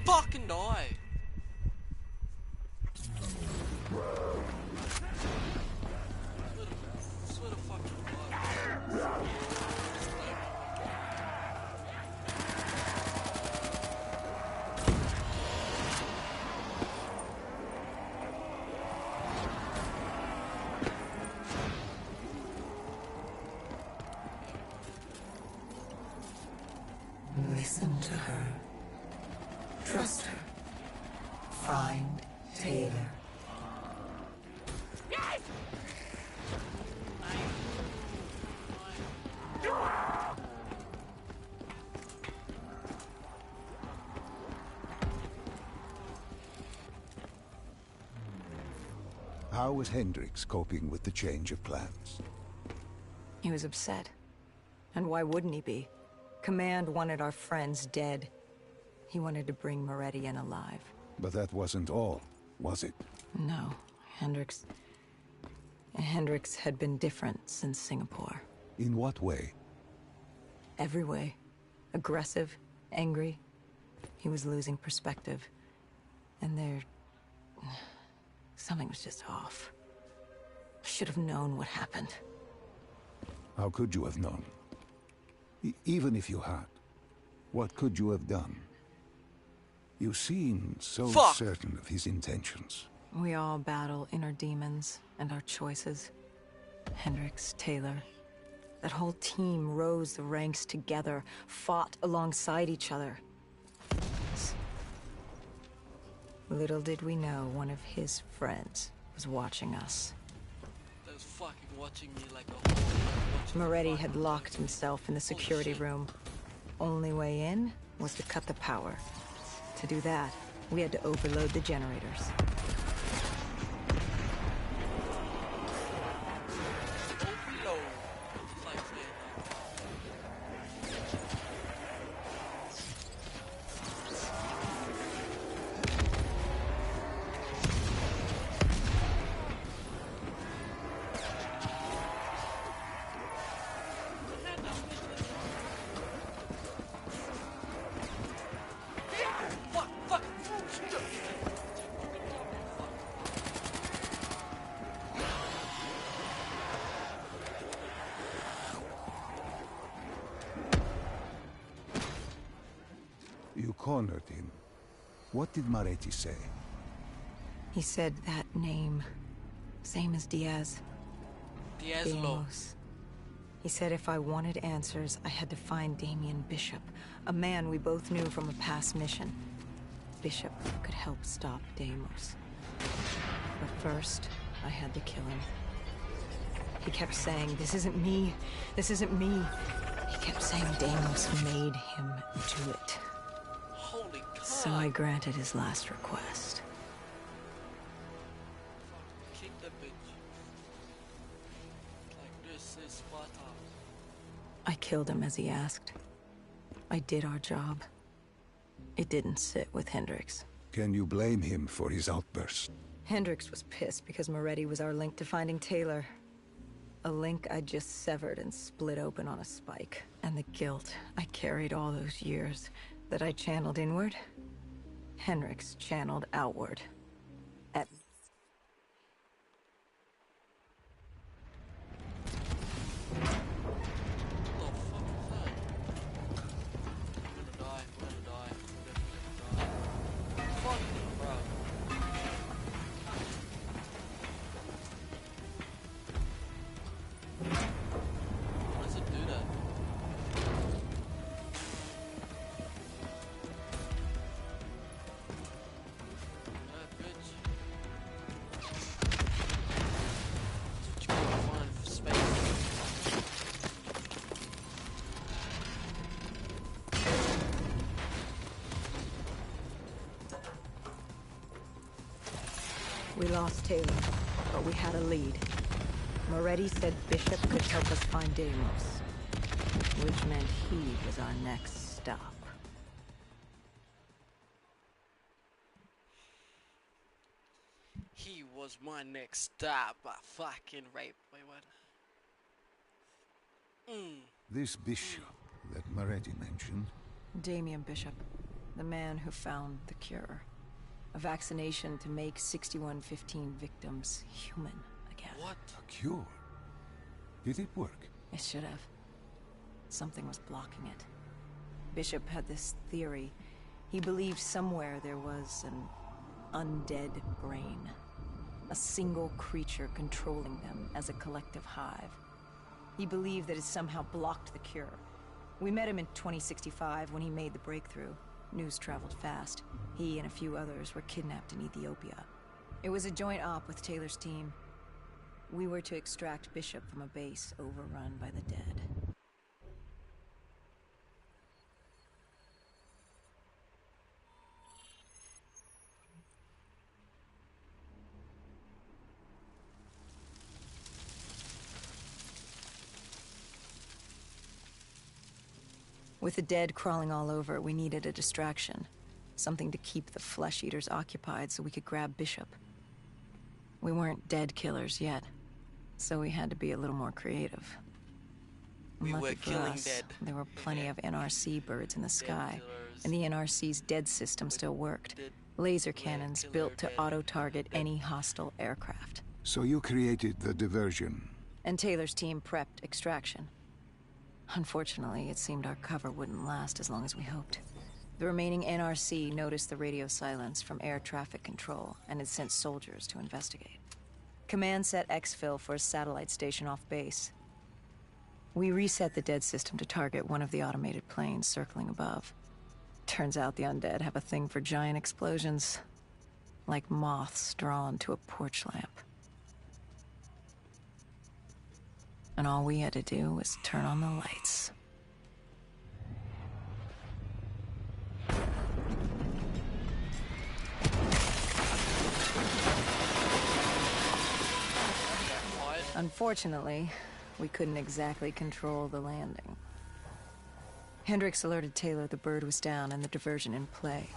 Fucking die! Swear to fucking God. Listen to her. Trust her. Find Taylor. How was Hendricks coping with the change of plans? He was upset. And why wouldn't he be? Command wanted our friends dead. He wanted to bring Moretti in alive. But that wasn't all, was it? No, Hendricks had been different since Singapore. In what way? Every way. Aggressive, angry. He was losing perspective. And something was just off. I should have known what happened. How could you have known? Even if you had, what could you have done? You seem so certain of his intentions. We all battle inner demons and our choices. Hendricks, Taylor. That whole team rose the ranks together, fought alongside each other. Little did we know one of his friends was watching us. That was fucking watching me like a whole. Moretti had locked himself in the security room. Only way in was to cut the power. To do that, we had to overload the generators. You cornered him. What did Moretti say? He said that name. Same as Diaz. Diaz-lo. Deimos. He said if I wanted answers, I had to find Damien Bishop, a man we both knew from a past mission. Bishop could help stop Deimos. But first, I had to kill him. He kept saying, "This isn't me. This isn't me." He kept saying Deimos made him do it. Holy God. So I granted his last request. Kick that bitch. Like this is Sparta. I killed him as he asked. I did our job. It didn't sit with Hendricks. Can you blame him for his outburst? Hendricks was pissed because Moretti was our link to finding Taylor. A link I just severed and split open on a spike. And the guilt I carried all those years that I channeled inward, Hendricks channeled outward. At We lost Taylor, but we had a lead. Moretti said Bishop could help us find Deimos, which meant he was our next stop. He was my next stop. I fucking rape. Wait, what? This bishop that Moretti mentioned. Damien Bishop, the man who found the cure. A vaccination to make 6115 victims human again. What? A cure? Did it work? It should have. Something was blocking it. Bishop had this theory. He believed somewhere there was an undead brain. A single creature controlling them as a collective hive. He believed that it somehow blocked the cure. We met him in 2065 when he made the breakthrough. News traveled fast. He and a few others were kidnapped in Ethiopia. It was a joint op with Taylor's team. We were to extract Bishop from a base overrun by the dead. With the dead crawling all over, we needed a distraction. Something to keep the flesh eaters occupied so we could grab Bishop. We weren't dead killers yet, so we had to be a little more creative. We Lucky were for killing us, dead. there were plenty of NRC birds in the sky, killers. and the NRC's dead system still worked. Dead Laser leg cannons killer, built to dead- auto-target dead. any hostile aircraft. So you created the diversion. And Taylor's team prepped extraction. Unfortunately, it seemed our cover wouldn't last as long as we hoped. The remaining NRC noticed the radio silence from air traffic control and had sent soldiers to investigate. Command set exfil for a satellite station off base. We reset the dead system to target one of the automated planes circling above. Turns out the undead have a thing for giant explosions, like moths drawn to a porch lamp. And all we had to do was turn on the lights. Unfortunately, we couldn't exactly control the landing. Hendricks alerted Taylor the bird was down and the diversion in play.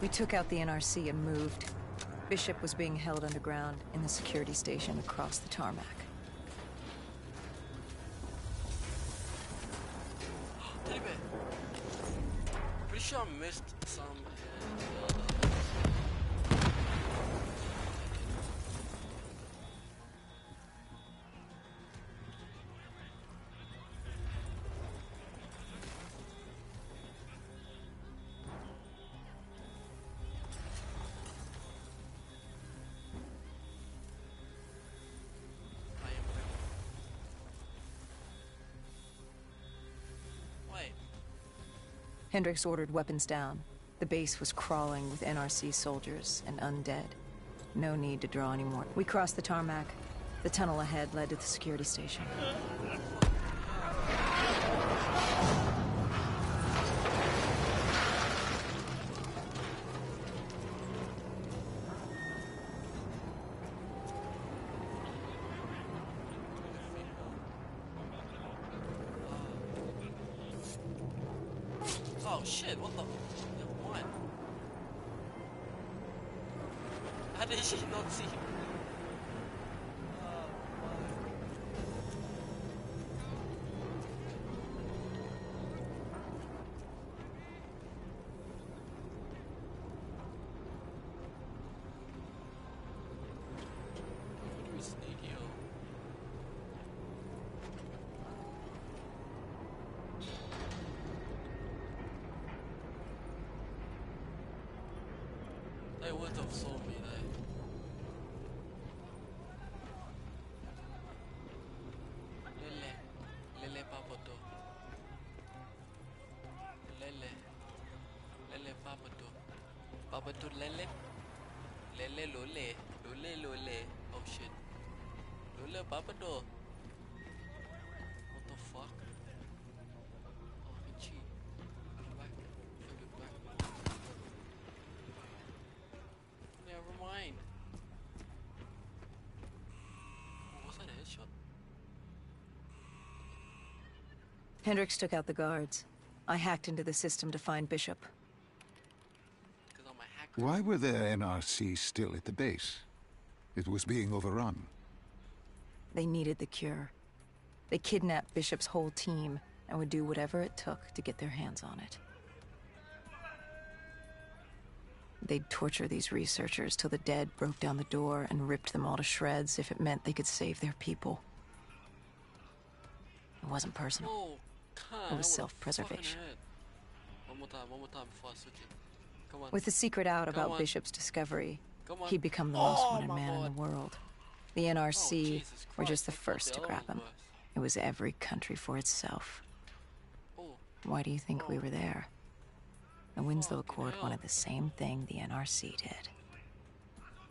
We took out the NRC and moved. Bishop was being held underground in the security station across the tarmac. Teddy bear. Pretty sure I missed some. Wait. Hendricks ordered weapons down. The base was crawling with NRC soldiers and undead. No need to draw anymore. We crossed the tarmac. The tunnel ahead led to the security station. Oh shit, what the? What? How did she not see him? What do we sneak here? They would have saw me there. Lele, Lele Papato. Lele, Lele Papato. Papato Lele. Lele Lole. Lole Lole. Oh shit. Lole Papato. What the fuck? Oh, Vinci. Get back. Get back. Never mind. Was that a headshot? Hendricks took out the guards. I hacked into the system to find Bishop. Because I'm a hacker. Why were there NRC still at the base? It was being overrun. They needed the cure. They kidnapped Bishop's whole team and would do whatever it took to get their hands on it. They'd torture these researchers till the dead broke down the door and ripped them all to shreds if it meant they could save their people. It wasn't personal. Oh, God, It was I self-preservation. would've fucking hurt. One more time before I switch it. Come on. With the secret out Come about on. Bishop's discovery, Come on. he'd become the Oh, most wanted my man in God. the world. The Oh, NRC Jesus were Christ, just the I thought first to other grab one him. was. It was every country for itself. Oh, Why do you think we Oh. were there? The Winslow Fucking Accord hell. wanted the same thing the NRC did.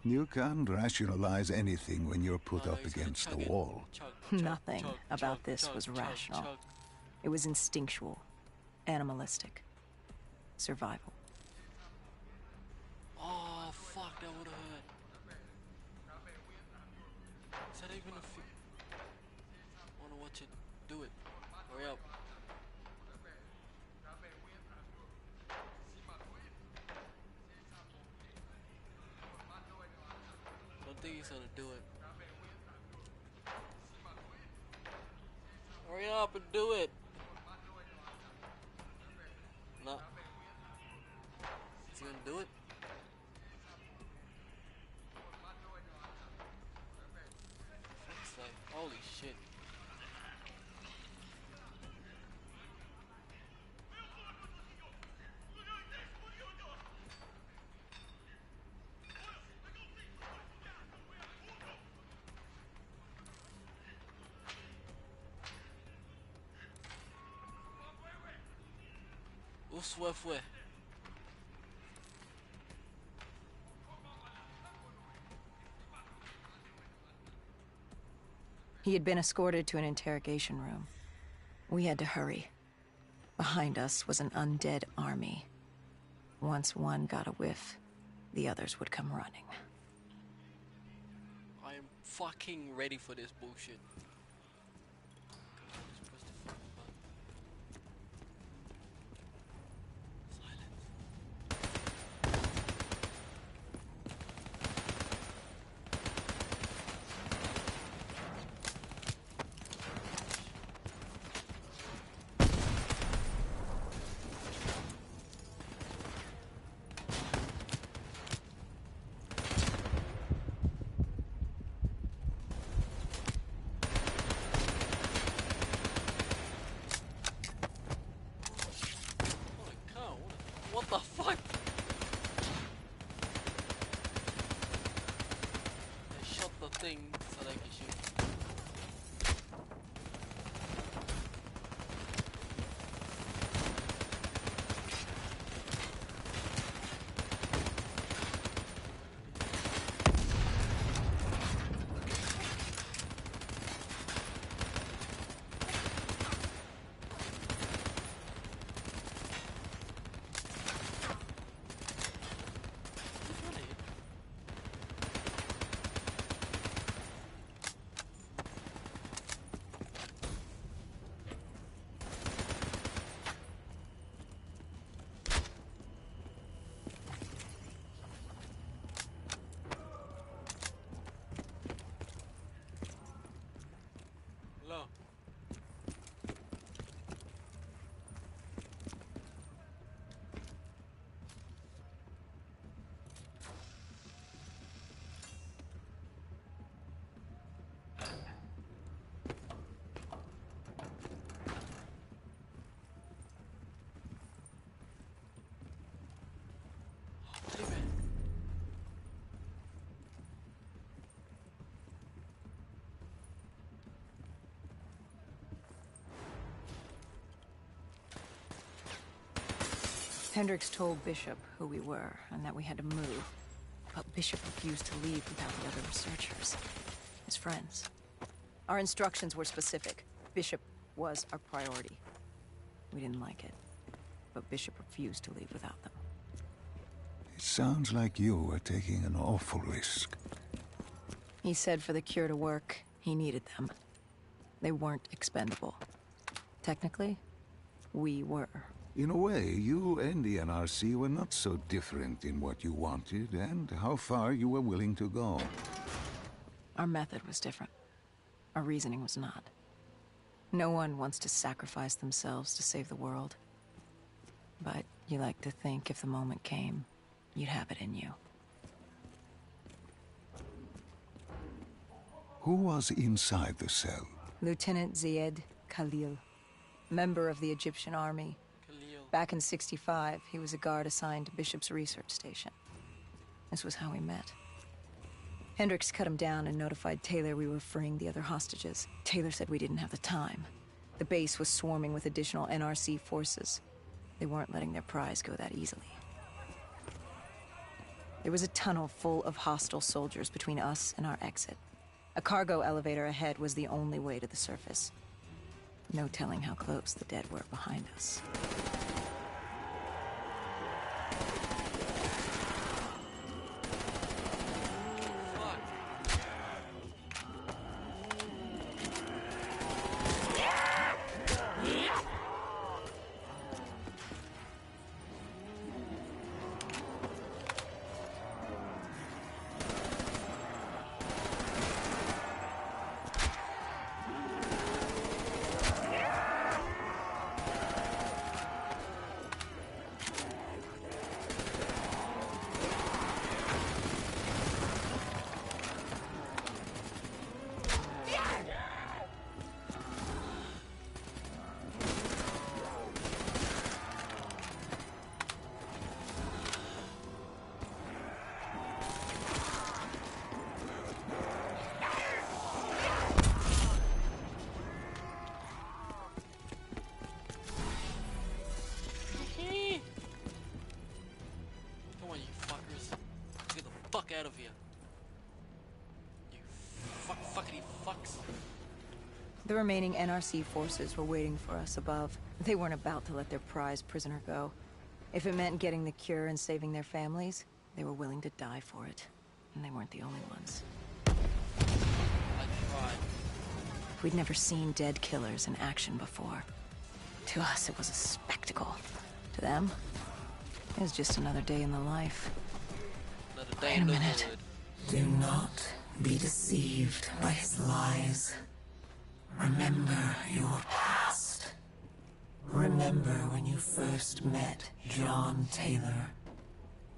You can't rationalize anything when you're put no, up he's gonna against the chug it. wall. Chug, chug, Nothing chug, about chug, this chug, was chug, rational. chug. It was instinctual, animalistic, survival. Oh, fuck, that would've hurt. Is that even a do it. Hurry up. Don't think he's gonna do it. Hurry up and do it. No. Is he gonna do it? Fuck's sake. Holy shit. Uswe fue. He had been escorted to an interrogation room. We had to hurry. Behind us was an undead army. Once one got a whiff, the others would come running. I am fucking ready for this bullshit. Just press the fucking button. Silence. Holy cow, what the fuck? They shot the thing so they can shoot. Hello. Leave it. Hendricks told Bishop who we were and that we had to move. But Bishop refused to leave without the other researchers. His friends. Our instructions were specific. Bishop was our priority. We didn't like it. But Bishop refused to leave without them. It sounds like you were taking an awful risk. He said for the cure to work, he needed them. They weren't expendable. Technically, we were. In a way, you and the NRC were not so different in what you wanted and how far you were willing to go. Our method was different. Our reasoning was not. No one wants to sacrifice themselves to save the world. But you like to think if the moment came, you'd have it in you. Who was inside the cell? Lieutenant Ziyed Khalil, member of the Egyptian army. Khalil. Back in '65, he was a guard assigned to Bishop's research station. This was how we met. Hendricks cut him down and notified Taylor we were freeing the other hostages. Taylor said we didn't have the time. The base was swarming with additional NRC forces. They weren't letting their prize go that easily. There was a tunnel full of hostile soldiers between us and our exit. A cargo elevator ahead was the only way to the surface. No telling how close the dead were behind us. Fuck. Thanks. The remaining NRC forces were waiting for us above. They weren't about to let their prized prisoner go. If it meant getting the cure and saving their families, they were willing to die for it. And they weren't the only ones. I tried. We'd never seen dead killers in action before. To us, it was a spectacle. To them, it was just another day in the life. Another Wait day a in the minute. hood. Do not be deceived by his lies. Remember your past. Remember when you first met John Taylor.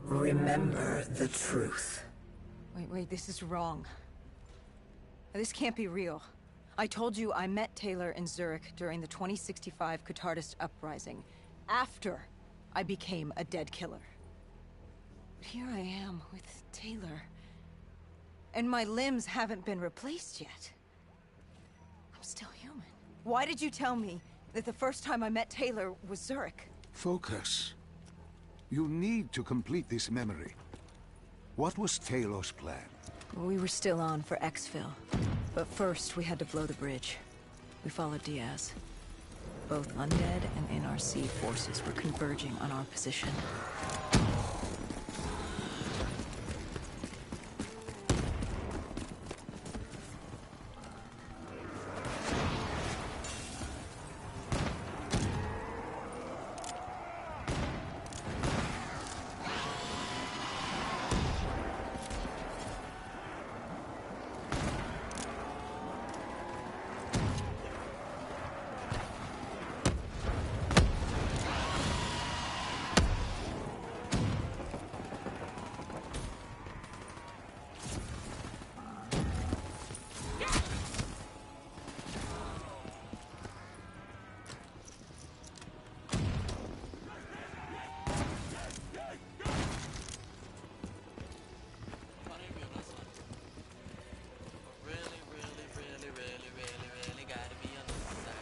Remember the truth. Wait, this is wrong. This can't be real. I told you I met Taylor in Zurich during the 2065 Catardist Uprising, after I became a dead killer. But here I am with Taylor, and my limbs haven't been replaced yet. I'm still human. Why did you tell me that the first time I met Taylor was Zurich? Focus. You need to complete this memory. What was Taylor's plan? We were still on for exfil, but first we had to blow the bridge. We followed Diaz. Both undead and NRC forces were converging on our position. Really gotta be on the side.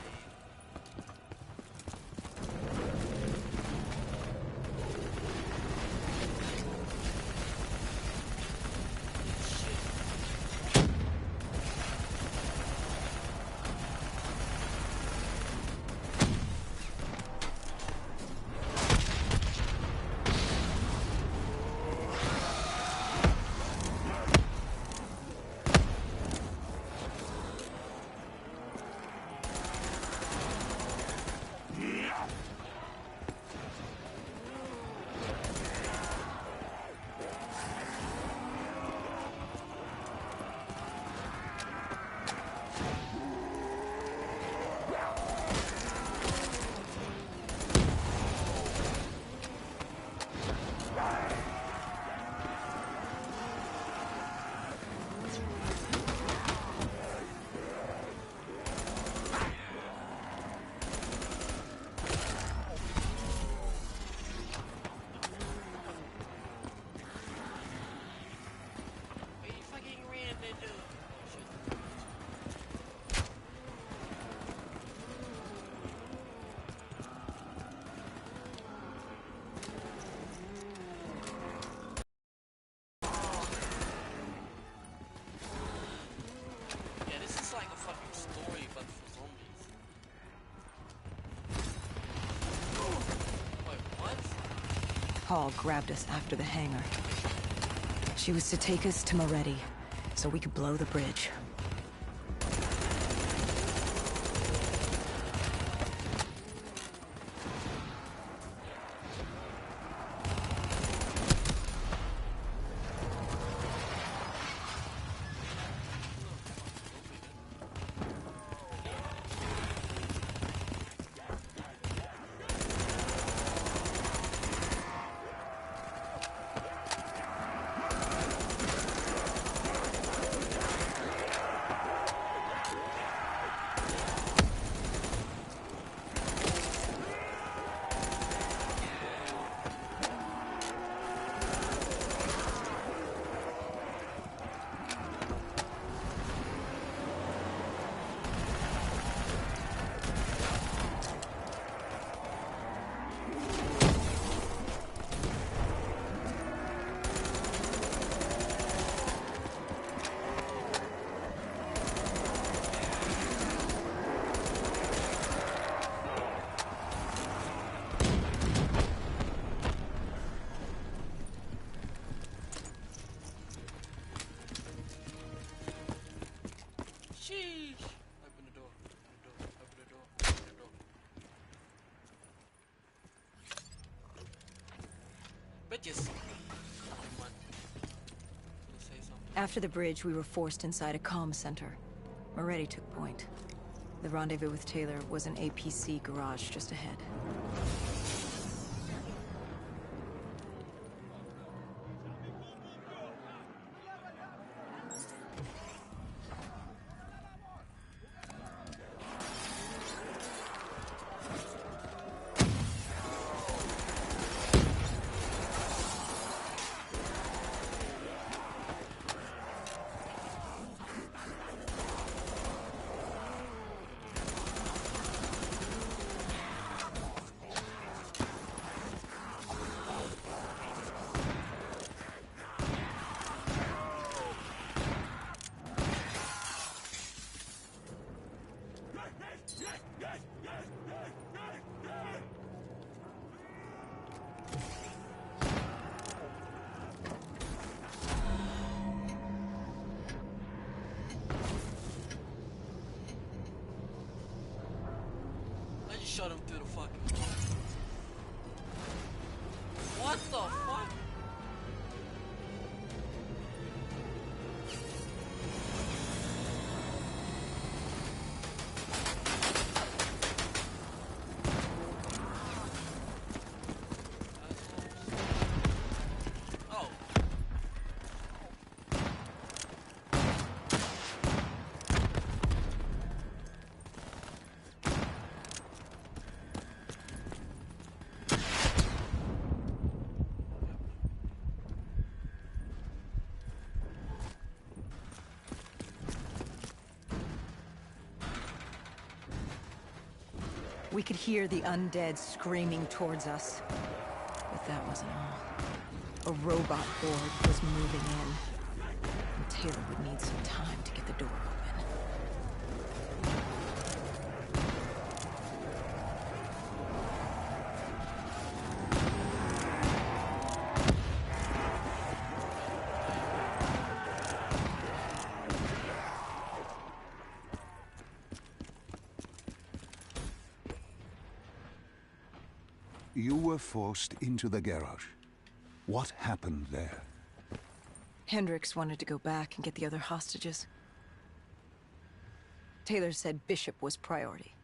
Paul grabbed us after the hangar. She was to take us to Moretti, so we could blow the bridge. After the bridge, we were forced inside a comm center. Moretti took point. The rendezvous with Taylor was an APC garage just ahead. I just shot him through the fucking wall. What the fuck? Oh. We could hear the undead screaming towards us. But that wasn't all. A robot horde was moving in. And Taylor would need some time to get the door open. You were forced into the garage. What happened there? Hendricks wanted to go back and get the other hostages. Taylor said Bishop was priority.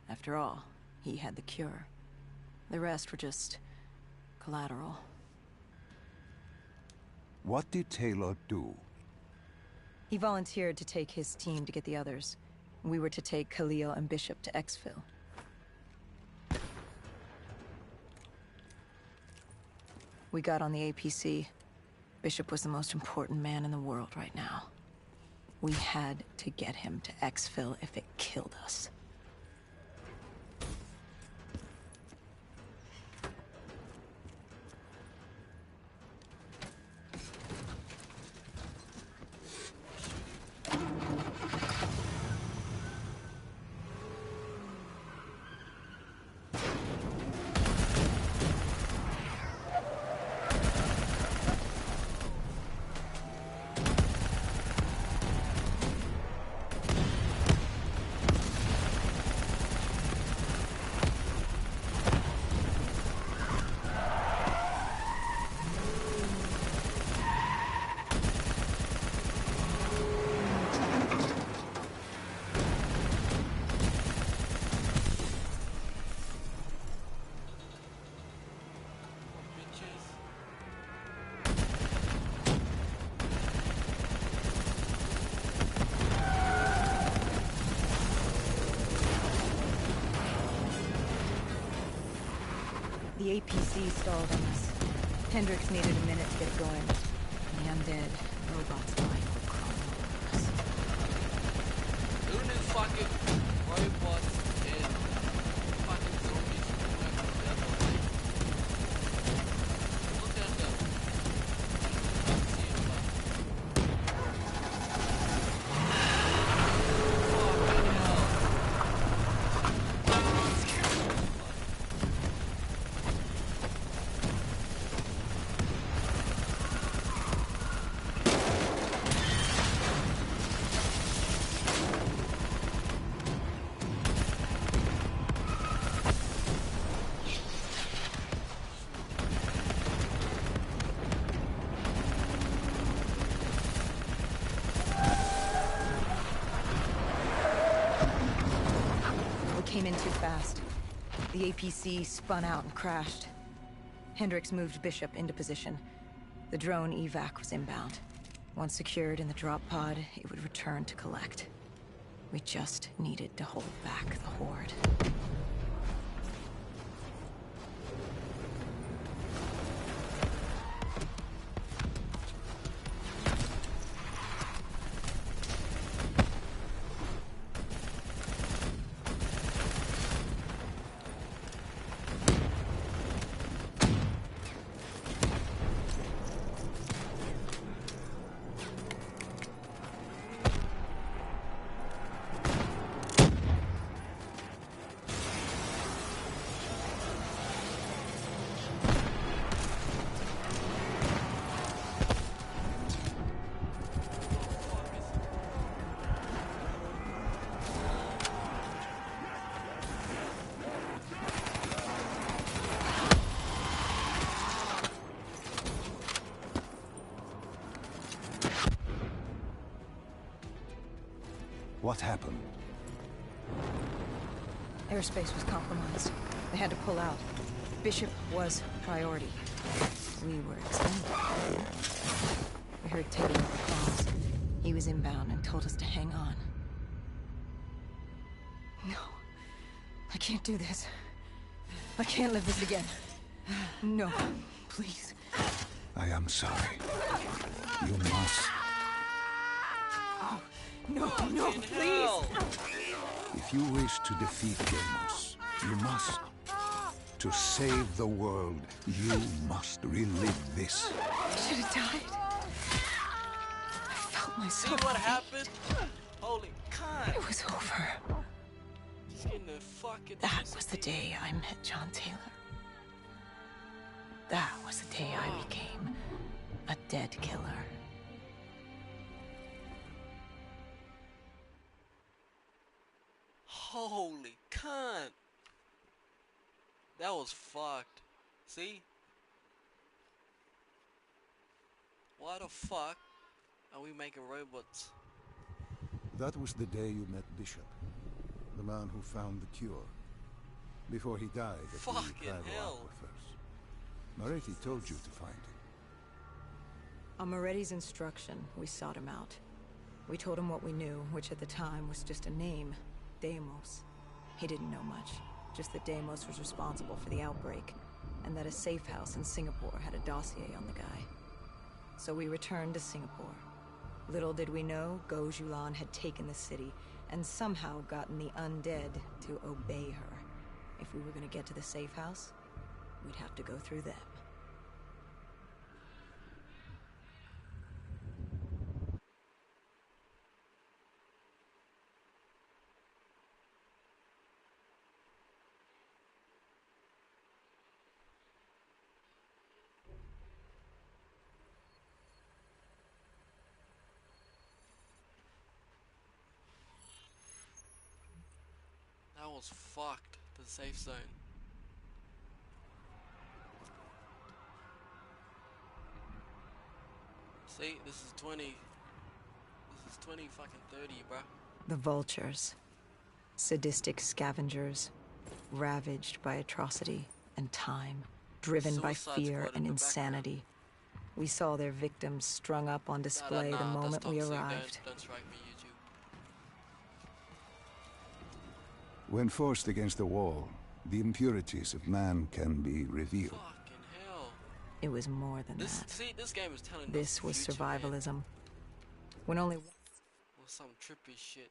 After all, he had the cure. The rest were just collateral. What did Taylor do? He volunteered to take his team to get the others. We were to take Khalil and Bishop to Exfil. We got on the APC. Bishop was the most important man in the world right now. We had to get him to Exfil if it killed us. The APC stalled on us. Hendricks needed a minute to get it going. The undead robots life were crawling over us. Who knew fucking robots and fucking zombies would work together? Look at them. in too fast. The APC spun out and crashed. Hendricks moved Bishop into position. The drone evac was inbound. Once secured in the drop pod, it would return to collect. We just needed to hold back the Horde. What happened? Airspace was compromised. They had to pull out. Bishop was priority. We were expendable. We heard taking over comms. He was inbound and told us to hang on. No. I can't do this. I can't live this again. No. Please. I am sorry. You must. No, no, Fucking please! hell. If you wish to defeat Deimos, you must. To save the world, you must relive this. I should have died. I felt See myself. what happened? Holy cunt. It was over. Just getting the fucking That was the day I met John Taylor. That was the day I became a dead killer. Holy cunt. That was fucked. See? Why the fuck are we making robots? That was the day you met Bishop, the man who found the cure. Before he died at the Fucking Prado hell. aquifers. Moretti told you to find him. On Moretti's instruction, we sought him out. We told him what we knew, which at the time was just a name, Deimos. He didn't know much, just that Deimos was responsible for the outbreak, and that a safe house in Singapore had a dossier on the guy. So we returned to Singapore. Little did we know, Gojulan had taken the city, and somehow gotten the undead to obey her. If we were gonna get to the safe house, we'd have to go through them. That was fucked. The safe zone. See, this is 20. This is 20 fucking 30, bruh. The vultures. Sadistic scavengers. Ravaged by atrocity and time. Driven by Suicide fear Squad in and the insanity. We saw their victims strung up on display the moment that's we toxic. arrived. Don't strike me, YouTube. When forced against the wall, the impurities of man can be revealed. Fucking hell. It was more than This that. see, this game is telling us This the was future, man. survivalism. When only Or some trippy shit.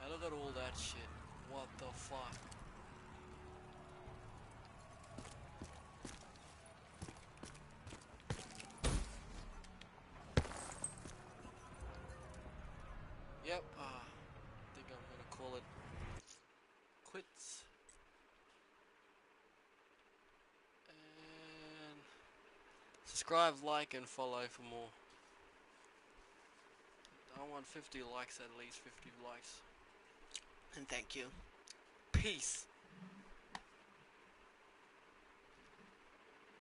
I look at all that shit. What the fuck? Yep, I think I'm gonna call it quits. And subscribe, like, and follow for more. I want 50 likes, at least 50 likes. And thank you. Peace.